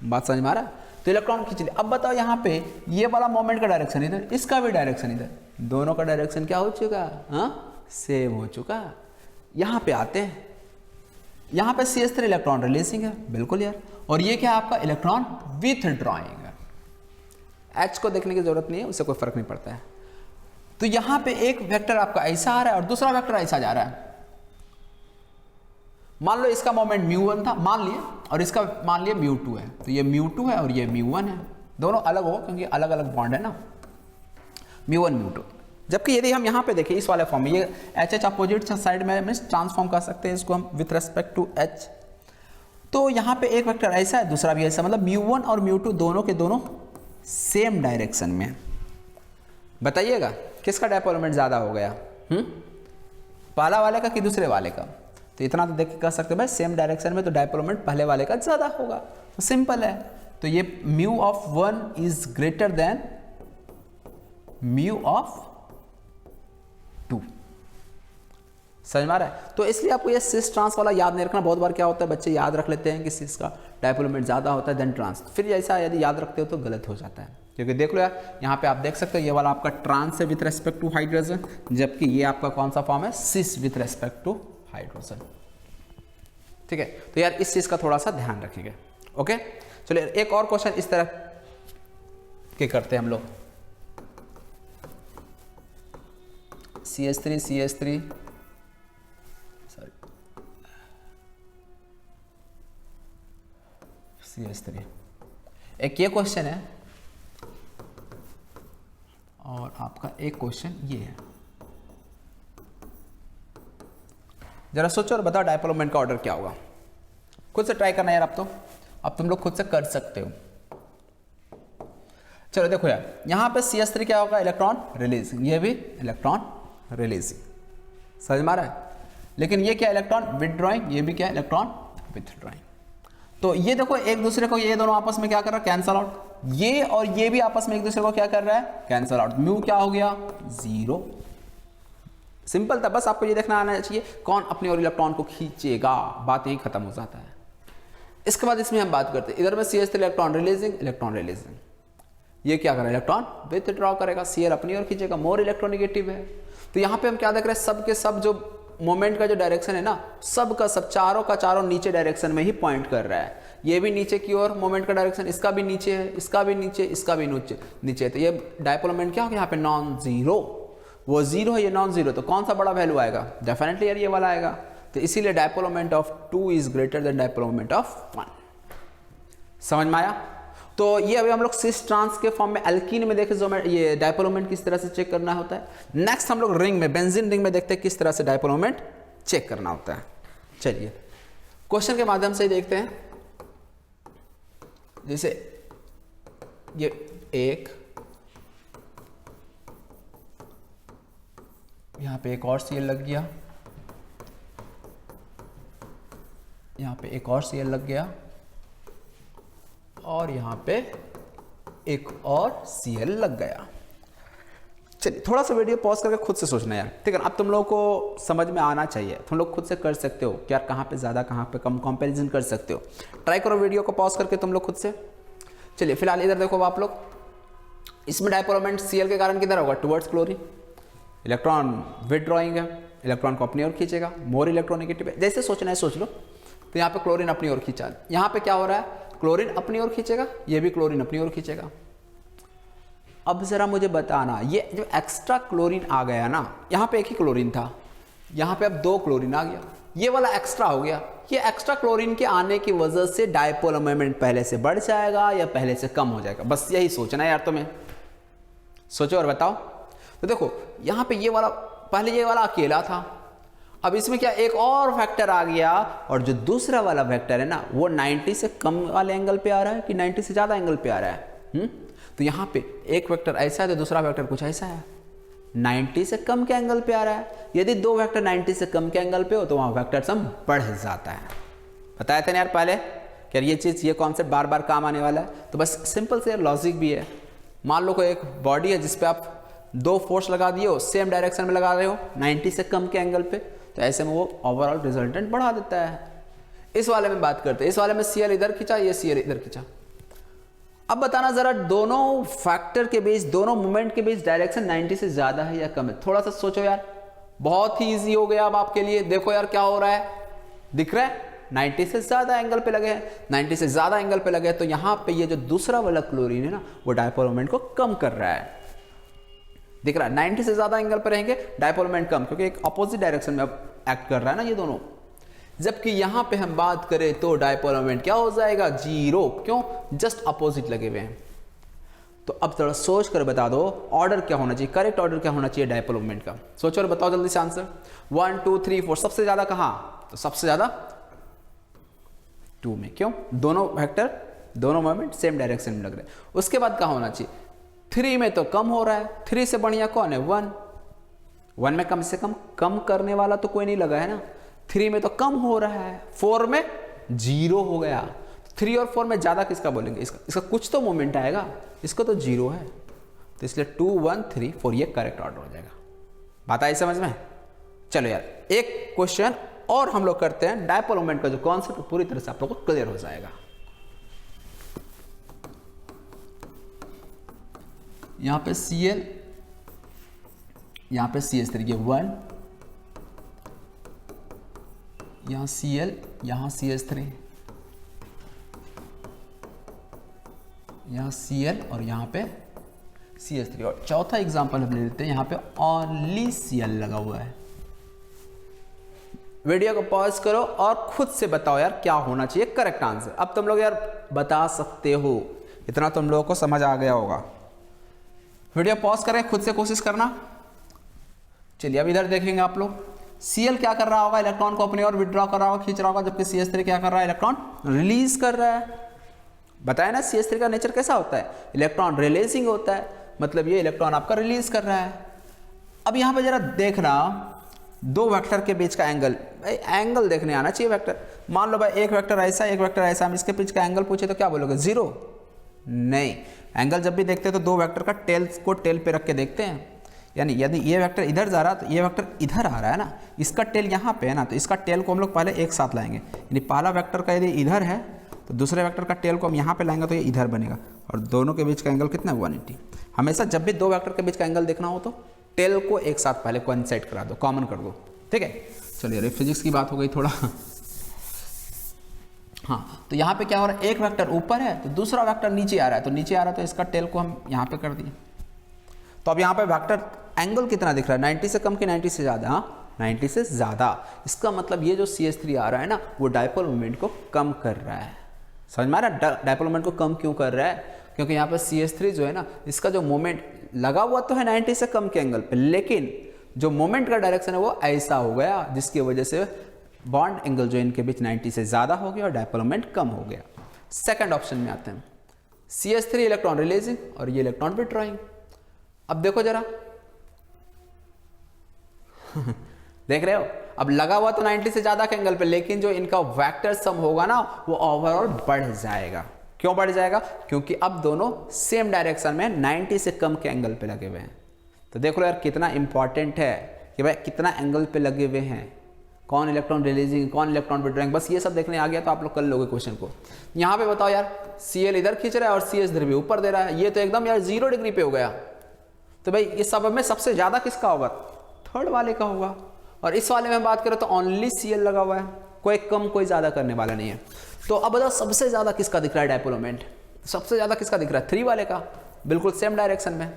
बात समझ में आ रहा है? तो इलेक्ट्रॉन खींच लिया। अब बताओ, यहाँ पे ये वाला मोमेंट का डायरेक्शन इधर, इसका भी डायरेक्शन इधर, दोनों का डायरेक्शन क्या हो चुका, हाँ, सेम हो चुका। यहाँ पे आते हैं, यहाँ पे CH3 इलेक्ट्रॉन रिलीजिंग है, बिल्कुल यार। और ये क्या है आपका इलेक्ट्रॉन विथड्रॉइंग है। H को देखने की जरूरत नहीं है, उससे कोई फर्क नहीं पड़ता है। तो यहाँ पे एक वेक्टर आपका ऐसा आ रहा है और दूसरा वेक्टर ऐसा जा रहा है। मान लो इसका मोमेंट μ1 था, मान लिया, और इसका मान लिया μ2 है। तो ये μ2 है और ये μ1 है, दोनों अलग हो क्योंकि अलग अलग बॉन्ड है ना, μ1 μ2। जबकि यदि हम यहाँ पे देखें इस वाले फॉर्म में, ये HH अपोजिट साइड में मीन्स ट्रांसफॉर्म कर सकते हैं इसको हम विथ रेस्पेक्ट टू H। तो यहाँ पे एक वेक्टर ऐसा है, दूसरा भी ऐसा, मतलब μ1 और μ2 दोनों के दोनों सेम डायरेक्शन में। बताइएगा किसका डायपोल ज़्यादा हो गया, पहला वाले का कि दूसरे वाले का? तो इतना तो देख के कह सकते हैं भाई सेम डायरेक्शन में तो डायपोल पहले वाले का ज़्यादा होगा, तो सिंपल है। तो ये μ(1) इज ग्रेटर देन μ(2). समझ में आ रहा है? तो इसलिए आपको ये सिस ट्रांस वाला याद नहीं रखना। बहुत बार क्या होता है बच्चे याद रख लेते हैं कि सिस का डायपोल ज़्यादा होता है देन ट्रांस, फिर ऐसा यदि याद रखते हो तो गलत हो जाता है। क्योंकि देख लो यार, यहाँ पे आप देख सकते हो ये वाला आपका ट्रांस है विथ रेस्पेक्ट टू हाइड्रोजन, जबकि ये आपका कौन सा फॉर्म है, सिस विथ रेस्पेक्ट टू हाइड्रोजन। ठीक है, तो यार इस चीज का थोड़ा सा ध्यान रखेंगे। ओके, चलिए एक और क्वेश्चन इस तरह के करते हैं हम लोग। CH3 एक ये क्वेश्चन है और आपका एक क्वेश्चन ये है। जरा सोचो और बताओ डायपोल का ऑर्डर क्या होगा। खुद से ट्राई करना यार, अब तुम लोग खुद से कर सकते हो। चलो देखो यार, यहाँ पे CH3 क्या होगा, इलेक्ट्रॉन रिलीजिंग, ये भी इलेक्ट्रॉन रिलीजिंग, समझ में आ रहा है। लेकिन ये क्या इलेक्ट्रॉन विथड्रॉइंग, ये भी क्या इलेक्ट्रॉन विथड्रॉइंग। तो ये देखो एक दूसरे को, ये दोनों आपस में क्या कर रहा है, कैंसल आउट। ये और ये भी आपस में एक दूसरे को क्या कर रहा है, कैंसल आउट। म्यू क्या हो गया, 0। सिंपल था, बस आपको ये देखना आना चाहिए कौन अपनी ओर इलेक्ट्रॉन को खींचेगा, बात यही खत्म हो जाता है। इसके बाद इसमें हम बात करते हैं, इधर में CH3 इलेक्ट्रॉन रिलीजिंग, ये क्या करेगा, इलेक्ट्रॉन विथड्रॉ करेगा, Cl अपनी ओर खींचेगा, मोर इलेक्ट्रोनेगेटिव है। तो यहाँ पे हम क्या देख रहे हैं, सब के सब जो मोमेंट का जो डायरेक्शन है ना, सब का सब चारों का चारों नीचे डायरेक्शन में ही पॉइंट कर रहा है। ये भी नीचे की ओर मोमेंट का डायरेक्शन, इसका भी नीचे है, इसका भी नीचे, इसका भी नीचे। तो ये डायपोल मोमेंट क्या होगा, यहाँ पे नॉन जीरो, वो 0 है, ये नॉन जीरो, तो कौन सा बड़ा वैल्यू आएगा, डेफिनेटली यार ये वाला आएगा। तो इसीलिए dipole moment of 2 is greater then dipole moment of 1। समझ में आया? तो ये अभी हम लोग सिस ट्रांस के फॉर्म में एल्कीन में देखे जो ये डायपोल मोमेंट किस तरह से चेक करना होता है। नेक्स्ट हम लोग रिंग में, बेंजीन रिंग में देखते हैं किस तरह से डायपोल मोमेंट चेक करना होता है। चलिए क्वेश्चन के माध्यम से देखते हैं। जैसे ये एक, यहां पे एक और Cl लग गया, यहां पे एक और Cl लग गया, और यहां पे एक और Cl लग गया। चलिए थोड़ा सा वीडियो पॉज करके खुद से सोचना यार, ठीक है। अब तुम लोगों को समझ में आना चाहिए, तुम लोग खुद से कर सकते हो कि यार कहाँ पे ज़्यादा कहाँ पे कम, कंपैरिजन कर सकते हो। ट्राई करो वीडियो को पॉज करके तुम लोग खुद से। चलिए फिलहाल इधर देखो आप लोग, इसमें डायपोल मोमेंट Cl के कारण किधर होगा, टुवर्ड्स क्लोरीन, इलेक्ट्रॉन विथड्रॉइंग है, इलेक्ट्रॉन को अपनी ओर खींचेगा, मोर इलेक्ट्रोनेगेटिव है। जैसे सोचना है सोच लो। तो यहाँ पे क्लोरीन अपनी ओर खींचा, यहाँ पे क्या हो रहा है, क्लोरीन अपनी ओर खींचेगा, ये भी क्लोरीन अपनी ओर खींचेगा। अब जरा मुझे बताना, ये जो एक्स्ट्रा क्लोरीन आ गया ना, यहाँ पे एक ही क्लोरीन था, यहाँ पे अब 2 क्लोरीन आ गया, ये वाला एक्स्ट्रा हो गया। ये एक्स्ट्रा क्लोरीन के आने की वजह से डायपोल मोमेंट पहले से बढ़ जाएगा या पहले से कम हो जाएगा, बस यही सोचना है यार तुम्हें। सोचो और बताओ। तो देखो यहाँ पे ये वाला, पहले ये वाला अकेला था, अब इसमें क्या एक और फैक्टर आ गया, और जो दूसरा वाला फैक्टर है ना, वो 90 से कम वाले एंगल पे आ रहा है कि 90 से ज़्यादा एंगल पे आ रहा है। तो यहाँ पे एक वेक्टर ऐसा है तो दूसरा वेक्टर कुछ ऐसा है, 90 से कम के एंगल पे आ रहा है। यदि 2 वेक्टर 90 से कम के एंगल पे हो तो वहाँ वेक्टर सम बढ़ जाता है। बताया था ना यार पहले कि ये चीज़, ये कॉन्सेप्ट बार बार काम आने वाला है। तो बस सिंपल से लॉजिक भी है। मान लो कोई एक बॉडी है जिसपे आप 2 फोर्स लगा दिए हो, सेम डायरेक्शन में लगा रहे हो 90 से कम के एंगल पे, तो ऐसे में वो ओवरऑल रिजल्टेंट बढ़ा देता है। इस वाले में बात करते हैं, इस वाले में Cl इधर खींचा, ये Cl इधर खींचा। अब बताना जरा, दोनों फैक्टर के बीच, दोनों मोमेंट के बीच डायरेक्शन 90 से ज्यादा है या कम है। थोड़ा सा सोचो यार, बहुत ही इजी हो गया अब आपके लिए। देखो यार क्या हो रहा है, दिख रहा है, 90 से ज़्यादा एंगल पे लगे हैं, 90 से ज़्यादा एंगल पे लगे हैं, तो यहाँ पे ये जो दूसरा वाला क्लोरीन है ना वो डायपोल मोमेंट को कम कर रहा है। दिख रहा है 90 से ज़्यादा एंगल पे रहेंगे डायपोल मोमेंट कम, क्योंकि एक अपोजिट डायरेक्शन में अब एक्ट कर रहा है ना ये दोनों। जबकि यहाँ पे हम बात करें तो डायपोल मोमेंट क्या हो जाएगा, 0। क्यों, जस्ट अपोजिट लगे हुए हैं। तो अब थोड़ा सोच कर बता दो ऑर्डर क्या होना चाहिए, करेक्ट ऑर्डर क्या होना चाहिए डायपोल मोमेंट का। सोचो और बताओ जल्दी से आंसर। 1 2 3 4 सबसे ज्यादा कहाँ, तो सबसे ज्यादा 2 में। क्यों, दोनों वेक्टर दोनों मोमेंट सेम डायरेक्शन में लग रहे हैं। उसके बाद कहाँ होना चाहिए, 3 में तो कम हो रहा है, 3 से बढ़िया कौन है, 1। 1 में कम से कम करने वाला तो कोई नहीं लगा है ना, 3 में तो कम हो रहा है, 4 में 0 हो गया। 3 और 4 में ज्यादा किसका बोलेंगे, इसका कुछ तो मोमेंट आएगा, इसको तो 0 है, तो इसलिए 2 1 3 4 ये करेक्ट ऑर्डर हो जाएगा। बात आई समझ में। चलो यार एक क्वेश्चन और हम लोग करते हैं, डायपोल मोमेंट का जो कॉन्सेप्ट पूरी तरह से आप लोगों को क्लियर हो जाएगा। यहां पे Cl, यहां पे CH3, ये 1, यहां Cl, यहां CH3, यहाँ Cl और यहाँ पे CH3। और चौथा एग्जांपल हम ले लेते हैं, यहाँ पे ओनली Cl लगा हुआ है। वीडियो को पॉज करो और खुद से बताओ यार क्या होना चाहिए करेक्ट आंसर। अब तुम लोग यार बता सकते हो, इतना तुम लोगों को समझ आ गया होगा। वीडियो पॉज करें, खुद से कोशिश करना। चलिए अब इधर देखेंगे आप लोग, Cl क्या कर रहा होगा, इलेक्ट्रॉन को अपनी ओर विड्रॉ कर रहा होगा, खींच रहा होगा, जबकि CH3 क्या कर रहा है, इलेक्ट्रॉन रिलीज कर रहा है। बताया ना CH3 का नेचर कैसा होता है, इलेक्ट्रॉन रिलीजिंग होता है, मतलब ये इलेक्ट्रॉन आपका रिलीज कर रहा है। अब यहाँ पे जरा देखना, दो वेक्टर के बीच का एंगल, भाई एंगल देखने आना चाहिए वेक्टर। मान लो भाई एक वेक्टर ऐसा, एक वेक्टर ऐसा, हम इसके बीच का एंगल पूछे तो क्या बोलोगे, 0? नहीं, एंगल जब भी देखते हैं तो दो वेक्टर का टेल को टेल पे रख के देखते हैं। यानी यदि ये वेक्टर इधर जा रहा तो ये वेक्टर इधर आ रहा है ना, इसका टेल यहाँ पे है ना, तो इसका टेल को हम लोग पहले एक साथ लाएंगे। यानी पहला वेक्टर का यदि इधर है तो दूसरे वेक्टर का टेल को हम यहाँ पे लाएंगे तो ये इधर बनेगा, और दोनों के बीच का एंगल कितना है, 180। हमेशा जब भी दो वेक्टर के बीच का एंगल देखना हो तो टेल को एक साथ पहले कोइंसाइड करा दो, कॉमन कर दो, ठीक है। चलिए अरे फिजिक्स की बात हो गई थोड़ा। हाँ, तो यहाँ पे क्या हो रहा है, एक वेक्टर ऊपर है तो दूसरा वेक्टर नीचे आ रहा है, तो नीचे आ रहा है तो इसका टेल को हम यहाँ पे कर दिए। तो अब यहाँ पे वेक्टर एंगल कितना दिख रहा है, 90 से कम कि 90 से ज़्यादा, हाँ 90 से ज़्यादा। इसका मतलब ये जो CH3 आ रहा है ना वो डायपोल मोमेंट को कम कर रहा है। समझ में आ रहा है डायपोल मोमेंट को कम क्यों कर रहा है, क्योंकि यहाँ पे CH3 जो है ना इसका जो मोमेंट लगा हुआ तो है 90 से कम के एंगल पे, लेकिन जो मोमेंट का डायरेक्शन है वो ऐसा हो गया जिसकी वजह से बॉन्ड एंगल जो इनके बीच 90 से ज़्यादा हो गया और डायपोल मोमेंट कम हो गया। सेकंड ऑप्शन में आते हैं, CH3 इलेक्ट्रॉन रिलीजिंग और ये इलेक्ट्रॉन विथड्रॉइंग। अब देखो जरा देख रहे हो, अब लगा हुआ तो 90 से ज़्यादा के एंगल पे, लेकिन जो इनका वेक्टर सम होगा ना वो ओवरऑल बढ़ जाएगा। क्यों बढ़ जाएगा, क्योंकि अब दोनों सेम डायरेक्शन में 90 से कम के एंगल पे लगे हुए हैं। तो देख लो यार कितना इंपॉर्टेंट है कि भाई कितना एंगल पे लगे हुए हैं, कौन इलेक्ट्रॉन रिलीजिंग कौन इलेक्ट्रॉन विथड्रॉइंग, बस ये सब देखने आ गया तो आप लोग कर लोगे क्वेश्चन को। यहाँ पे बताओ यार Cl इधर खींच रहा है और CH इधर भी ऊपर दे रहा है, ये तो एकदम यार 0 डिग्री पे हो गया। तो भाई इस सब में सबसे ज़्यादा किसका होगा, थर्ड वाले का होगा। और इस वाले में बात करें तो ओनली Cl लगा हुआ है, कोई कम कोई ज़्यादा करने वाला नहीं है। तो अब बताओ सबसे ज़्यादा किसका दिख रहा है डायपोल मोमेंट, सबसे ज़्यादा किसका दिख रहा है, 3 वाले का, बिल्कुल सेम डायरेक्शन में।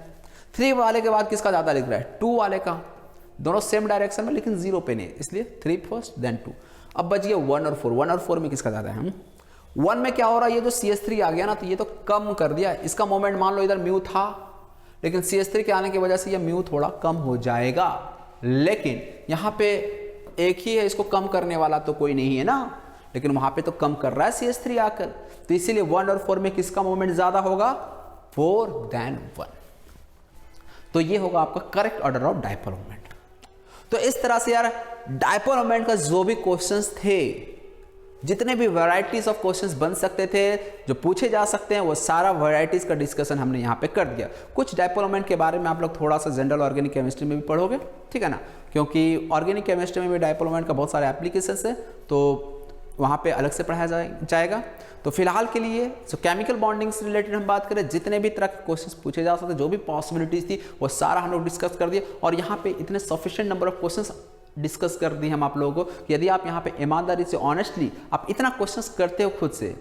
3 वाले के बाद किसका ज़्यादा दिख रहा है, 2 वाले का, दोनों सेम डायरेक्शन में लेकिन 0 पे नहीं, इसलिए 3 फर्स्ट देन 2। अब बच गया 1 और 4, 1 और 4 में किसका ज़्यादा है, 1 में क्या हो रहा है, ये जो CH3 आ गया ना तो ये तो कम कर दिया, इसका मोमेंट मान लो इधर म्यू था, लेकिन CH3 के आने की वजह से ये म्यू थोड़ा कम हो जाएगा। लेकिन यहाँ पे एक ही है, इसको कम करने वाला तो कोई नहीं है ना, लेकिन वहाँ पे तो कम कर रहा है CH3 आकर, तो इसीलिए 1 और 4 में किसका मोमेंट ज़्यादा होगा, 4 देन 1। तो ये होगा आपका correct order of dipole moment. तो इस तरह से यार डायपोल मोमेंट का जो भी क्वेश्चंस थे, जितने भी वैरायटीज ऑफ क्वेश्चंस बन सकते थे जो पूछे जा सकते हैं, वो सारा वैरायटीज का डिस्कशन हमने यहाँ पे कर दिया। कुछ डायपोल मोमेंट के बारे में आप लोग थोड़ा सा जनरल ऑर्गेनिक केमिस्ट्री में भी पढ़ोगे, ठीक है ना, क्योंकि ऑर्गेनिक केमिस्ट्री में भी डायपोल मोमेंट का बहुत सारे एप्लीकेशंस है, तो वहाँ पे अलग से पढ़ाया जाएगा। तो फिलहाल के लिए जो केमिकल बॉन्डिंग से रिलेटेड हम बात करें, जितने भी तरह के क्वेश्चंस पूछे जा सकते, जो भी पॉसिबिलिटीज थी वो सारा हम लोग डिस्कस कर दिए। और यहाँ पे इतने sufficient number of questions discuss कर दी हम आप लोगों को कि यदि आप यहाँ पे ईमानदारी से ऑनेस्टली आप इतना क्वेश्चंस करते हो खुद से,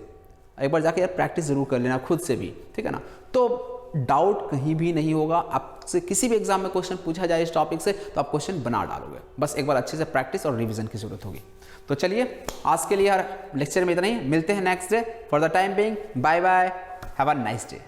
एक बार जाके यार प्रैक्टिस जरूर कर लेना खुद से भी, ठीक है ना, तो डाउट कहीं भी नहीं होगा। आपसे किसी भी एग्जाम में क्वेश्चन पूछा जाए इस टॉपिक से तो आप क्वेश्चन बना डालोगे, बस एक बार अच्छे से प्रैक्टिस और रिवीजन की जरूरत होगी। तो चलिए आज के लिए यार लेक्चर में इतना ही, मिलते हैं next day. For the time being bye bye, have a nice day.